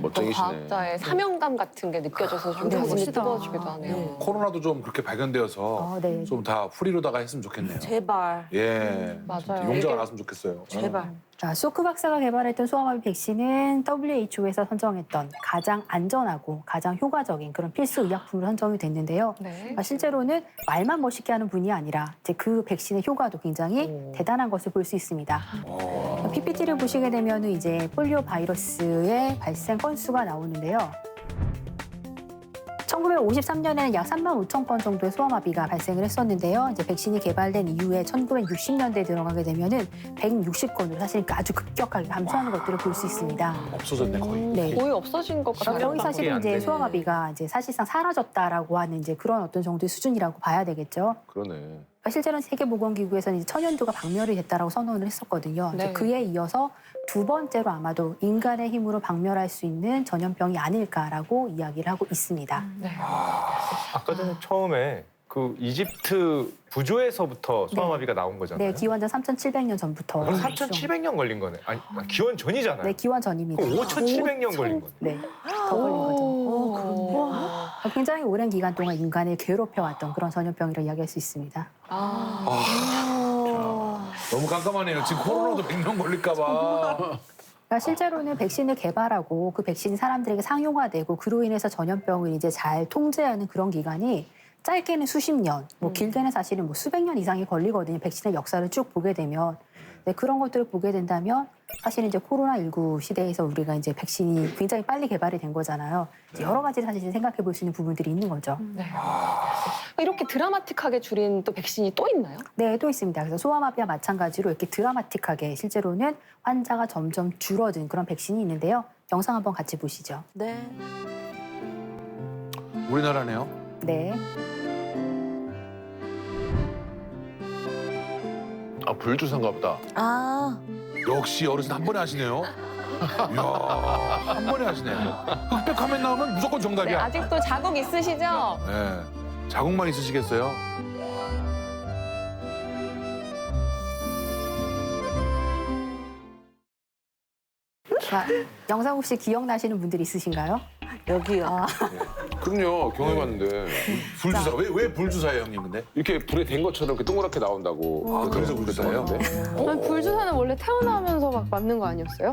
멋쟁이시네. 과학자의 사명감 같은 게 느껴져서 좀 네, 가슴이 멋있다. 뜨거워지기도 하네요. 코로나도 좀 그렇게 발견되어서 네. 좀 다 프리로다가 했으면 좋겠네요. 제발, 예. 맞아요. 용자가 나왔으면 좋겠어요. 제발. 자, 소크 박사가 개발했던 소아마비 백신은 WHO에서 선정했던 가장 안전하고 가장 효과적인 그런 필수 의약품으로 선정이 됐는데요. 네. 실제로는 말만 멋있게 하는 분이 아니라 이제 그 백신의 효과도 굉장히 대단한 것을 볼 수 있습니다. PPT를 보시게 되면 이제 폴리오 바이러스의 발생 건수가 나오는데요. 1953년에는 약 3만 5천 건 정도의 소아마비가 발생을 했었는데요. 이제 백신이 개발된 이후에 1960년대에 들어가게 되면은 160건으로 사실 아주 급격하게 감소하는 것들을 볼 수 있습니다. 없어졌네 거의. 네. 거의 없어진 것 같아요. 거의 사실은 이제 안 소아마비가 이제 사실상 사라졌다라고 하는 이제 그런 어떤 정도의 수준이라고 봐야 되겠죠. 그러네. 실제로는 세계보건기구에서는 이제 천연두가 박멸이 됐다라고 선언을 했었거든요. 네. 이제 그에 이어서 두 번째로 아마도 인간의 힘으로 박멸할 수 있는 전염병이 아닐까라고 이야기를 하고 있습니다. 네. 아까 전에 처음에 그 이집트 부조에서부터 소아마비가 나온 거잖아요. 네, 기원전 3,700년 전부터. 그럼 3,700년 걸린 거네. 아니 기원 전이잖아요. 네, 기원 전입니다. 그럼 5,700년 걸린 거네. 네, 더 걸린 거죠. 굉장히 오랜 기간 동안 인간을 괴롭혀왔던 그런 전염병이라고 이야기할 수 있습니다. 너무 깜깜하네요. 지금 코로나도 100명 걸릴까봐. 그러니까 실제로는 백신을 개발하고 그 백신이 사람들에게 상용화되고 그로 인해서 전염병을 이제 잘 통제하는 그런 기간이 짧게는 수십 년, 뭐 길게는 사실은 뭐 수백 년 이상이 걸리거든요. 백신의 역사를 쭉 보게 되면. 네, 그런 것들을 보게 된다면 사실 이제 코로나19 시대에서 우리가 이제 백신이 굉장히 빨리 개발이 된 거잖아요. 이제 여러 가지 사실 생각해 볼 수 있는 부분들이 있는 거죠. 네. 이렇게 드라마틱하게 줄인 또 백신이 또 있나요? 네, 또 있습니다. 그래서 소아마비와 마찬가지로 이렇게 드라마틱하게 실제로는 환자가 점점 줄어든 그런 백신이 있는데요. 영상 한번 같이 보시죠. 네. 우리나라네요. 네. 아 불주사인가 보다. 아, 역시 어르신 한 번에 하시네요. 이야, 한 번에 하시네. 흑백 화면 나오면 무조건 네, 정답이야. 아직도 자국 있으시죠? 네. 자국만 있으시겠어요? 자, 영상 혹시 기억나시는 분들 있으신가요? 여기요. 그럼요 경험해봤는데 불주사. 왜 불주사예요, 형님? 근데? 이렇게 불에 댄 것처럼 이렇게 동그랗게 나온다고. 아, 그래서 불주사예요? 아니, 불주사는 원래 태어나면서 막 맞는 거 아니었어요?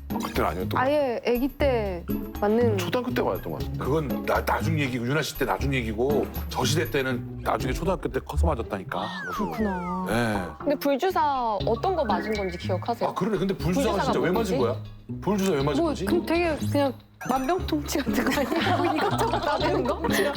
그때는 아니었던 거. 아예 아기 때 맞는. 초등학교 때 맞았던 것 같은데. 그건 나중 얘기고 유나 씨 때 나중 얘기고 저 시대 때는 나중에 초등학교 때 커서 맞았다니까. 그렇구나. 네. 근데 불주사 어떤 거 맞은 건지 기억하세요? 아 그러네. 근데 불주사가 불주사가 진짜 왜 맞은 뭐지? 거야? 불주사 왜 맞은 뭐 거지? 되게 그냥 만병통치 같은 거 아니에요? 이것저것 다 되는 거? 그때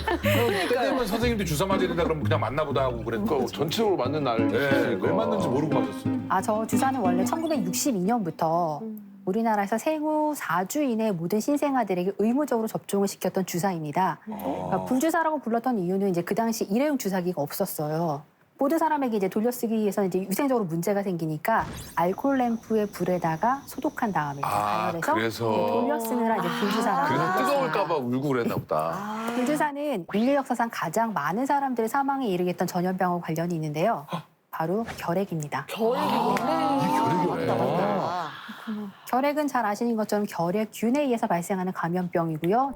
되면 선생님도 주사 맞아야 된다 그러면 그냥 맞나 보다 하고 그랬고. 그러니까 전체적으로 맞는 날이 네, 있으니까. 왜 맞는지 모르고 맞았어요. 아, 저 주사는 원래 1962년부터 우리나라에서 생후 4주 이내 모든 신생아들에게 의무적으로 접종을 시켰던 주사입니다. 그러니까 불주사라고 불렀던 이유는 이제 그 당시 일회용 주사기가 없었어요. 모든 사람에게 이제 돌려쓰기 위해서 이제 위생적으로 문제가 생기니까 알코올 램프의 불에다가 소독한 다음에 이제 가열해서 그래서 돌려쓰느라 이제 불주사라고. 그래서 뜨거울까봐 울고 그랬나 보다. 불주사는 인류 역사상 가장 많은 사람들의 사망에 이르게 했던 전염병과 관련이 있는데요. 바로 결핵입니다. 결핵이 맞다. 결핵은 잘 아시는 것처럼 결핵균에 의해서 발생하는 감염병이고요.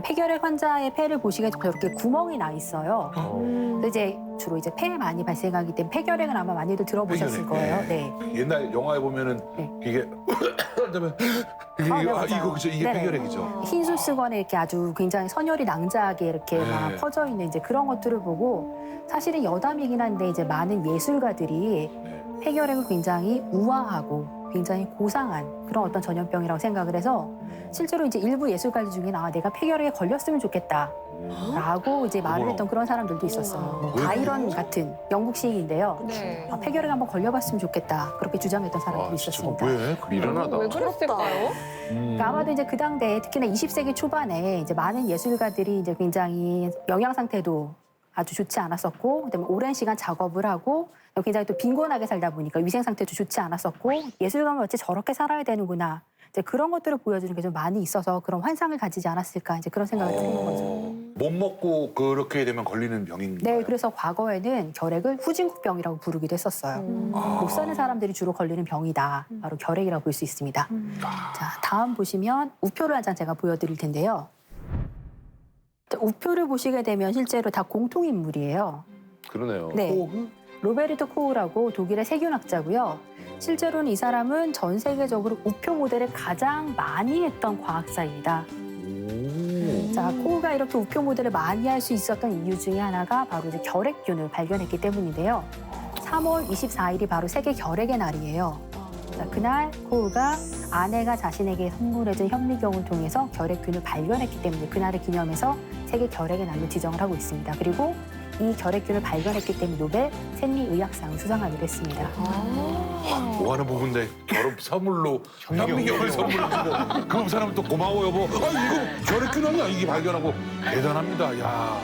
폐결핵 환자의 폐를 보시게 되면 이렇게 구멍이 나 있어요. 그래서 이제 주로 이제 폐에 많이 발생하기 때문에 폐결핵은 아마 많이들 들어보셨을 폐결핵, 거예요. 네. 옛날 영화에 보면은 네. 이게 그다음에 네, 맞아요. 이거 그죠? 이게 네네. 폐결핵이죠. 흰수 쓰거나 이렇게 아주 굉장히 선혈이 낭자하게 이렇게 네. 막 퍼져 있는 이제 그런 것들을 보고 사실은 여담이긴 한데 이제 많은 예술가들이 네. 폐결핵을 굉장히 우아하고 굉장히 고상한 그런 어떤 전염병이라고 생각을 해서 실제로 이제 일부 예술가들 중에는 내가 폐결핵에 걸렸으면 좋겠다라고 이제 말을 했던 그런 사람들도 있었어요. 뭐 왜 바이런 같은 영국 시인인데요. 네. 폐결핵 한번 걸려봤으면 좋겠다 그렇게 주장했던 사람들이 진짜 있었습니다. 왜? 미련하다. 왜 그랬을까요? 그러니까 아마도 이제 그 당대에 특히나 20세기 초반에 이제 많은 예술가들이 이제 굉장히 영양 상태도 아주 좋지 않았었고, 그다음에 오랜 시간 작업을 하고 굉장히 또 빈곤하게 살다 보니까 위생 상태도 좋지 않았었고, 예술가면 어째 저렇게 살아야 되는구나. 이제 그런 것들을 보여주는 게 좀 많이 있어서 그런 환상을 가지지 않았을까 이제 그런 생각을 드는 거죠. 못 먹고 그렇게 되면 걸리는 병인가요? 네, 그래서 과거에는 결핵을 후진국병이라고 부르기도 했었어요. 못 사는 사람들이 주로 걸리는 병이다. 바로 결핵이라고 볼 수 있습니다. 자, 다음 보시면 우표를 한 장 제가 보여드릴 텐데요. 자, 우표를 보시게 되면 실제로 다 공통인물이에요. 그러네요. 네, 코흐? 로베르토 코우라고 독일의 세균학자고요. 실제로는 이 사람은 전 세계적으로 우표 모델을 가장 많이 했던 과학자입니다. 자, 코우가 이렇게 우표 모델을 많이 할 수 있었던 이유 중에 하나가 바로 이제 결핵균을 발견했기 때문인데요. 3월 24일이 바로 세계 결핵의 날이에요. 자, 그날 코우가 아내가 자신에게 선물해준 현미경을 통해서 결핵균을 발견했기 때문에 그날을 기념해서 세계 결핵의 날로 지정을 하고 있습니다. 그리고 이 결핵균을 발견했기 때문에 노벨 생리의학상을 수상하기도 했습니다. 뭐 하는 부부인데 결혼 선물로 현미경을 선물해주고 그 사람은 또 고마워 여보. 이거 결핵균 아니야? 이게 발견하고 대단합니다. 야.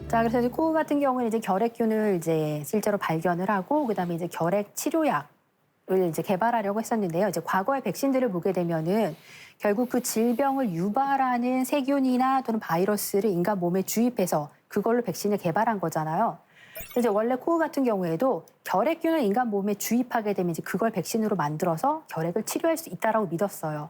자, 그래서 이제 코우 같은 경우는 이제 결핵균을 이제 실제로 발견을 하고 그다음에 이제 결핵 치료약을 이제 개발하려고 했었는데요. 이제 과거의 백신들을 보게 되면은 결국 그 질병을 유발하는 세균이나 또는 바이러스를 인간 몸에 주입해서 그걸로 백신을 개발한 거잖아요. 이제 원래 코우 같은 경우에도 결핵균을 인간 몸에 주입하게 되면 이제 그걸 백신으로 만들어서 결핵을 치료할 수 있다라고 믿었어요.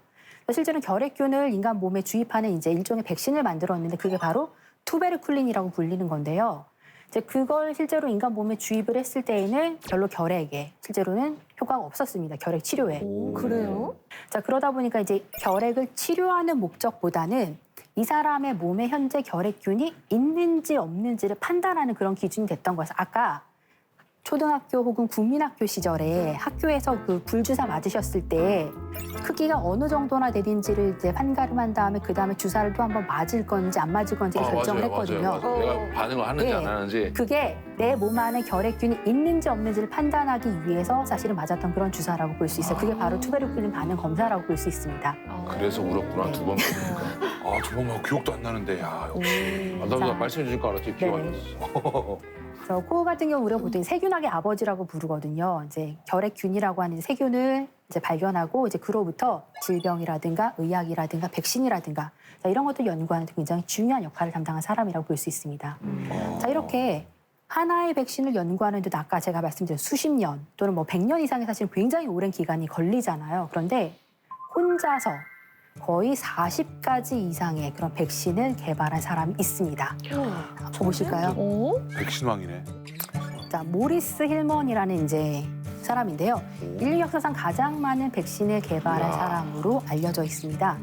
실제로는 결핵균을 인간 몸에 주입하는 이제 일종의 백신을 만들었는데 그게 바로 투베르쿨린이라고 불리는 건데요. 이제 그걸 실제로 인간 몸에 주입을 했을 때에는 별로 결핵에 실제로는 효과가 없었습니다. 결핵 치료에. 그래요? 자, 그러다 보니까 이제 결핵을 치료하는 목적보다는 이 사람의 몸에 현재 결핵균이 있는지 없는지를 판단하는 그런 기준이 됐던 거여서 아까 초등학교 혹은 국민학교 시절에 학교에서 그 불주사 맞으셨을 때 크기가 어느 정도나 되는지를 이제 판가름한 다음에 그 다음에 주사를 또 한번 맞을 건지 안 맞을 건지 결정을 했거든요. 맞아요. 내가 반응을 하는지 예. 안 하는지. 그게 내 몸 안에 결핵균이 있는지 없는지를 판단하기 위해서 사실은 맞았던 그런 주사라고 볼 수 있어요. 그게 바로 투베르쿨린 반응 검사라고 볼 수 있습니다. 그래서 울었구나 두 번. 두 번 기억도 안 나는데 야. 역시. 나도 자. 말씀해 주실 거 알았지 기억 안 네. 났어. 그래서 코우 같은 경우 우리가 보통 세균학의 아버지라고 부르거든요. 이제 결핵균이라고 하는 세균을 이제 발견하고 이제 그로부터 질병이라든가 의학이라든가 백신이라든가 자, 이런 것들 연구하는 데 굉장히 중요한 역할을 담당한 사람이라고 볼 수 있습니다. 자, 이렇게 하나의 백신을 연구하는 데도 아까 제가 말씀드린 수십 년 또는 뭐 100년 이상의 사실 굉장히 오랜 기간이 걸리잖아요. 그런데 혼자서 거의 40가지 이상의 그런 백신을 개발한 사람이 있습니다. 보실까요? 백신왕이네. 자, 모리스 힐먼이라는 이제 사람인데요. 인류 역사상 가장 많은 백신을 개발한 사람으로 알려져 있습니다.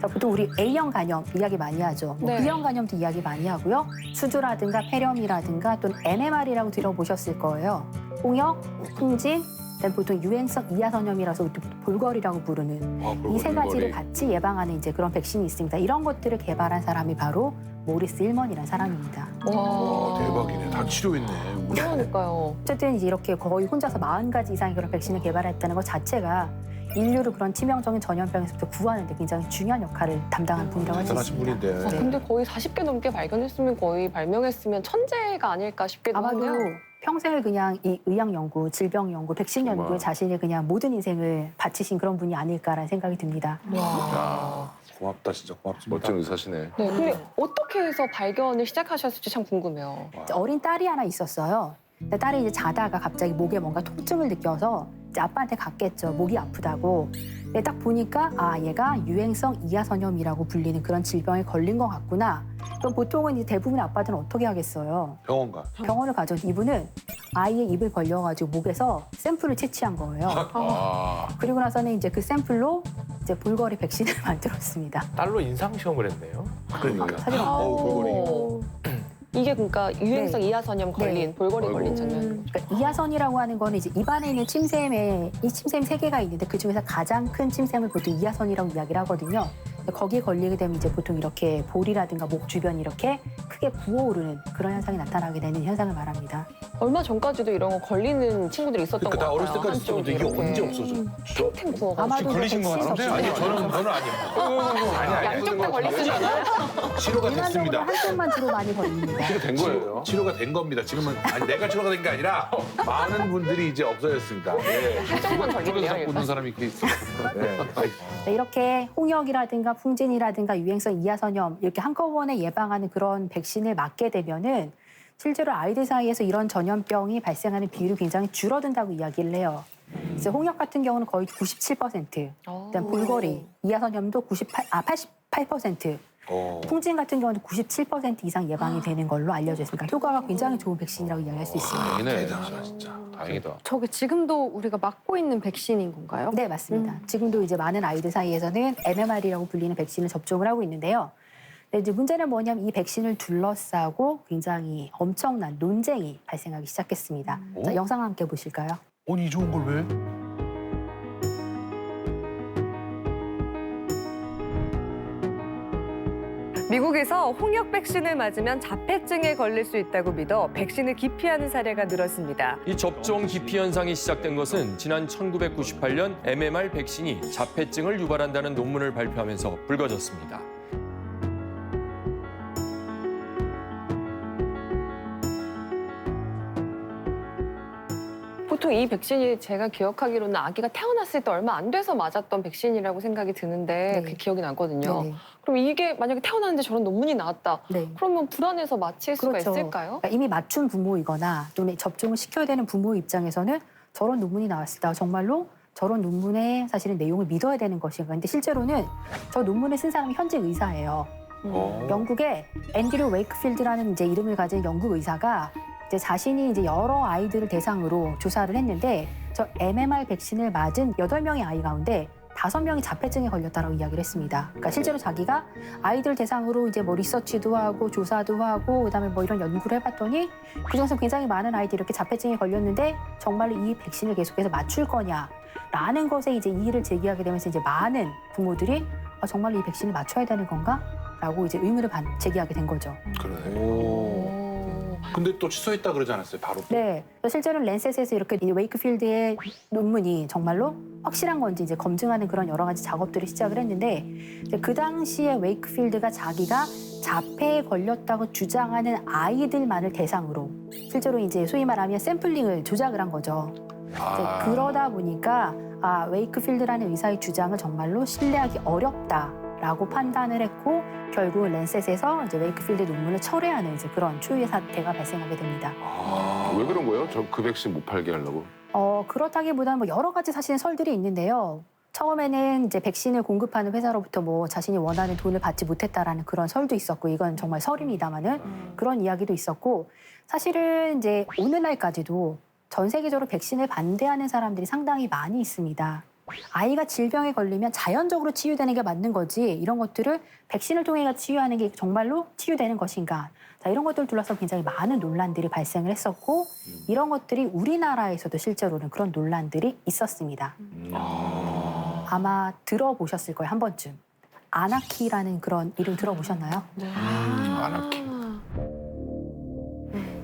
자, 보통 우리 A형 간염 이야기 많이 하죠. 뭐 네. B형 간염도 이야기 많이 하고요. 수두라든가 폐렴이라든가 또는 MMR이라고 들어보셨을 거예요. 홍역, 풍진, 그다음에 보통 유행성 이하선염이라서 볼거리라고 부르는 이 세 가지를 같이 예방하는 이제 그런 백신이 있습니다. 이런 것들을 개발한 사람이 바로 모리스 힐먼이라는 사람입니다. 와, 대박이네. 다 치료했네. 그러니까요. 어쨌든 이제 이렇게 거의 혼자서 40가지 이상의 그런 백신을 개발했다는 것 자체가 인류를 그런 치명적인 전염병에서부터 구하는 데 굉장히 중요한 역할을 담당한 분이라고 할 수 대단하신 있습니다. 분인데. 네. 근데 거의 40개 넘게 발견했으면 거의 발명했으면 천재가 아닐까 싶기도 아마도 하네요. 평생을 그냥 이 의학 연구, 질병 연구, 백신 정말. 연구에 자신의 그냥 모든 인생을 바치신 그런 분이 아닐까라는 생각이 듭니다. 야, 고맙다 진짜 고맙습니다. 멋진 의사시네. 네, 근데 어떻게 해서 발견을 시작하셨을지 참 궁금해요. 어린 딸이 하나 있었어요. 근데 딸이 이제 자다가 갑자기 목에 뭔가 통증을 느껴서 이제 아빠한테 갔겠죠. 목이 아프다고. 근데 딱 보니까 아 얘가 유행성 이하선염이라고 불리는 그런 질병에 걸린 것 같구나. 그럼 보통은 이제 대부분의 아빠들은 어떻게 하겠어요? 병원 가. 병원을 가죠. 이분은 아이의 입을 벌려가지고 목에서 샘플을 채취한 거예요. 아, 그리고 나서는 이제 그 샘플로 이제 볼거리 백신을 만들었습니다. 딸로 인상 시험을 했네요. 그러니까. 사실 아우. 이게 그러니까 유행성 이하선염 걸린 볼거리 아이고. 걸린 장면. 그러니까 이하선이라고 하는 거는 이제 입안에 있는 침샘에 이 침샘 세 개가 있는데 그 중에서 가장 큰 침샘을 보통 이하선이라고 이야기를 하거든요. 거기에 걸리게 되면 이제 보통 이렇게 볼이라든가 목 주변이 이렇게 크게 부어오르는 그런 현상이 나타나게 되는 현상을 말합니다. 얼마 전까지도 이런 거 걸리는 친구들이 있었던 그러니까 것 나 같아요. 어렸을 때까지 있었는데 이게 언제 없어져? 탱탱 부어가지고. 아마도 걸리신 것 백신 같은데? 접종 아니 저는 아니야. 아니 양쪽 다 걸리시지 않아요? 치료가 일반적으로 됐습니다. 한쪽만 주로 많이 걸립니다. 이게 된 거예요. 치료가 된 겁니다. 지금은 아니 내가 치료가 된 게 아니라 많은 분들이 이제 없어졌습니다. 네. 한쪽만 걸리네요. 쪽에서 묻는 일단. 사람이 이렇게 있어. 네. 네, 이렇게 홍역이라든가 풍진이라든가 유행성 이하선염 이렇게 한꺼번에 예방하는 그런 백신을 맞게 되면은 실제로 아이들 사이에서 이런 전염병이 발생하는 비율이 굉장히 줄어든다고 이야기를 해요. 그래서 홍역 같은 경우는 거의 97%, 그다음 볼거리, 이하선염도 88%, 풍진 같은 경우는 97% 이상 예방이 되는 걸로 알려져 있으니까 효과가 굉장히 좋은 백신이라고 이야기할 수 있습니다. 다행이네, 진짜. 다행이다. 저게 지금도 우리가 맞고 있는 백신인 건가요? 네, 맞습니다. 지금도 이제 많은 아이들 사이에서는 MMR이라고 불리는 백신을 접종을 하고 있는데요. 근데 이제 문제는 뭐냐면 이 백신을 둘러싸고 굉장히 엄청난 논쟁이 발생하기 시작했습니다. 자, 영상 함께 보실까요? 아니 이 좋은 걸 왜? 미국에서 홍역 백신을 맞으면 자폐증에 걸릴 수 있다고 믿어 백신을 기피하는 사례가 늘었습니다. 이 접종 기피 현상이 시작된 것은 지난 1998년 MMR 백신이 자폐증을 유발한다는 논문을 발표하면서 불거졌습니다. 보통 이 백신이 제가 기억하기로는 아기가 태어났을 때 얼마 안 돼서 맞았던 백신이라고 생각이 드는데 네. 그게 기억이 나거든요. 네네. 그럼 이게 만약에 태어났는데 저런 논문이 나왔다. 네. 그러면 불안해서 맞힐 수가 그렇죠. 있을까요? 그러니까 이미 맞춘 부모이거나 또는 접종을 시켜야 되는 부모 입장에서는 저런 논문이 나왔을 때 정말로 저런 논문의 사실은 내용을 믿어야 되는 것인가. 근데 실제로는 저 논문을 쓴 사람이 현직 의사예요. 영국의 앤드류 웨이크필드라는 이제 이름을 가진 영국 의사가 이제 자신이 이제 여러 아이들을 대상으로 조사를 했는데 저 MMR 백신을 맞은 8명의 아이 가운데 5명이 자폐증에 걸렸다라고 이야기를 했습니다. 그러니까 실제로 자기가 아이들 대상으로 이제 뭐 리서치도 하고 조사도 하고 그다음에 뭐 이런 연구를 해봤더니 그중에서 굉장히 많은 아이들이 이렇게 자폐증에 걸렸는데 정말로 이 백신을 계속해서 맞출 거냐라는 것에 이제 이의를 제기하게 되면서 이제 많은 부모들이 정말로 이 백신을 맞춰야 되는 건가? 라고 이제 의문을 제기하게 된 거죠. 그러네. 근데 또 취소했다 그러지 않았어요? 바로 또. 네, 실제로는 랜셋에서 이렇게 이 웨이크필드의 논문이 정말로 확실한 건지 이제 검증하는 그런 여러 가지 작업들을 시작을 했는데 이제 그 당시에 웨이크필드가 자기가 자폐에 걸렸다고 주장하는 아이들만을 대상으로 실제로 이제 소위 말하면 샘플링을 조작을 한 거죠. 이제 그러다 보니까 웨이크필드라는 의사의 주장을 정말로 신뢰하기 어렵다라고 판단을 했고 결국 랜셋에서 이제 웨이크필드 논문을 철회하는 이제 그런 초유의 사태가 발생하게 됩니다. 왜 그런 거예요? 저 그 백신 못 팔게 하려고? 그렇다기보다는 뭐 여러 가지 사실은 설들이 있는데요. 처음에는 이제 백신을 공급하는 회사로부터 뭐 자신이 원하는 돈을 받지 못했다라는 그런 설도 있었고 이건 정말 설입니다마는 그런 이야기도 있었고 사실은 이제 오늘날까지도 전 세계적으로 백신을 반대하는 사람들이 상당히 많이 있습니다. 아이가 질병에 걸리면 자연적으로 치유되는 게 맞는 거지 이런 것들을 백신을 통해 치유하는 게 정말로 치유되는 것인가 자, 이런 것들을 둘러서 굉장히 많은 논란들이 발생을 했었고 이런 것들이 우리나라에서도 실제로는 그런 논란들이 있었습니다. 아마 들어보셨을 거예요, 한 번쯤. 아나키라는 그런 이름 들어보셨나요? 아나키.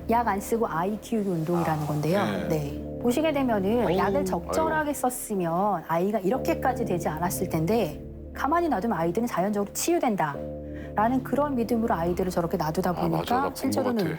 약 안 쓰고 아이 키우기 운동이라는 건데요. 네. 보시게 되면은 약을 적절하게 썼으면 아이가 이렇게까지 되지 않았을 텐데 가만히 놔두면 아이들은 자연적으로 치유된다라는 그런 믿음으로 아이들을 저렇게 놔두다 맞아. 나 보니까 본 실제로는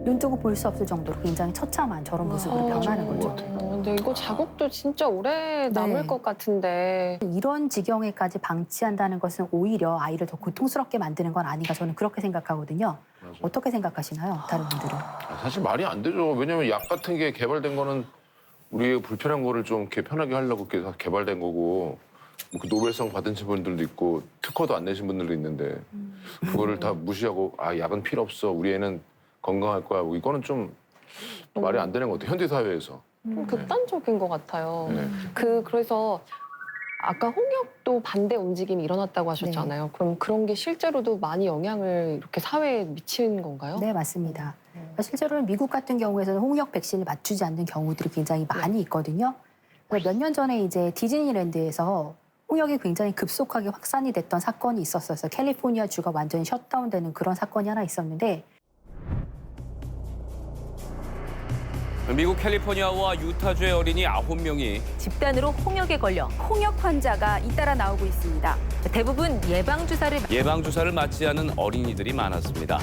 눈 뜨고 볼 수 없을 정도로 굉장히 처참한 저런 모습으로 변하는 거죠. 근데 이거 자국도 진짜 오래 남을 네. 것 같은데. 이런 지경에까지 방치한다는 것은 오히려 아이를 더 고통스럽게 만드는 건 아닌가 저는 그렇게 생각하거든요. 어떻게 생각하시나요? 다른 분들은? 사실 말이 안 되죠. 왜냐면 약 같은 게 개발된 거는 우리의 불편한 거를 좀 이렇게 편하게 하려고 이렇게 개발된 거고 뭐그 노벨상 받은 분들도 있고 특허도 안 내신 분들도 있는데 그거를 다 무시하고 아 약은 필요 없어 우리 애는 건강할 거야 뭐 이거는 좀 말이 안 되는 것 같아요 현대 사회에서. 좀 극단적인 것 같아요. 네. 그래서 아까 홍역도 반대 움직임이 일어났다고 하셨잖아요. 그럼 그런 게 실제로도 많이 영향을 이렇게 사회에 미치는 건가요? 네, 맞습니다. 실제로는 미국 같은 경우에서는 홍역 백신을 맞추지 않는 경우들이 굉장히 많이 있거든요. 몇 년 전에 이제 디즈니랜드에서 홍역이 굉장히 급속하게 확산이 됐던 사건이 있었어요. 캘리포니아 주가 완전히 셧다운되는 그런 사건이 하나 있었는데 미국 캘리포니아와 유타주의 어린이 9명이 집단으로 홍역에 걸려 홍역 환자가 잇따라 나오고 있습니다. 대부분 예방주사를 맞지 않은 어린이들이 많았습니다.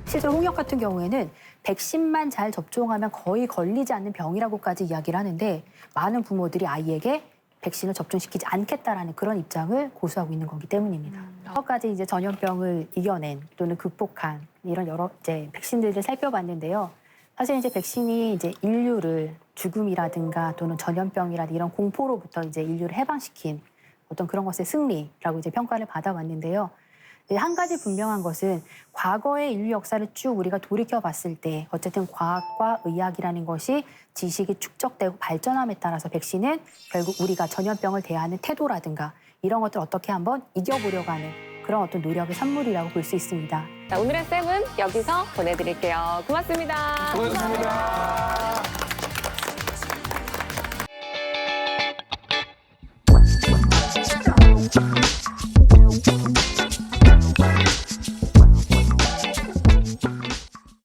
실제로 홍역 같은 경우에는 백신만 잘 접종하면 거의 걸리지 않는 병이라고까지 이야기를 하는데 많은 부모들이 아이에게 백신을 접종시키지 않겠다라는 그런 입장을 고수하고 있는 거기 때문입니다. 여러 가지 이제 전염병을 이겨낸 또는 극복한 이런 여러 이제 백신들을 살펴봤는데요. 사실 이제 백신이 이제 인류를 죽음이라든가 또는 전염병이라든가 이런 공포로부터 이제 인류를 해방시킨 어떤 그런 것의 승리라고 이제 평가를 받아왔는데요. 한 가지 분명한 것은 과거의 인류 역사를 쭉 우리가 돌이켜 봤을 때 어쨌든 과학과 의학이라는 것이 지식이 축적되고 발전함에 따라서 백신은 결국 우리가 전염병을 대하는 태도라든가 이런 것들을 어떻게 한번 이겨보려고 하는 그런 어떤 노력의 산물이라고 볼 수 있습니다. 자, 오늘의 쌤은 여기서 보내드릴게요. 고맙습니다. 수고하셨습니다.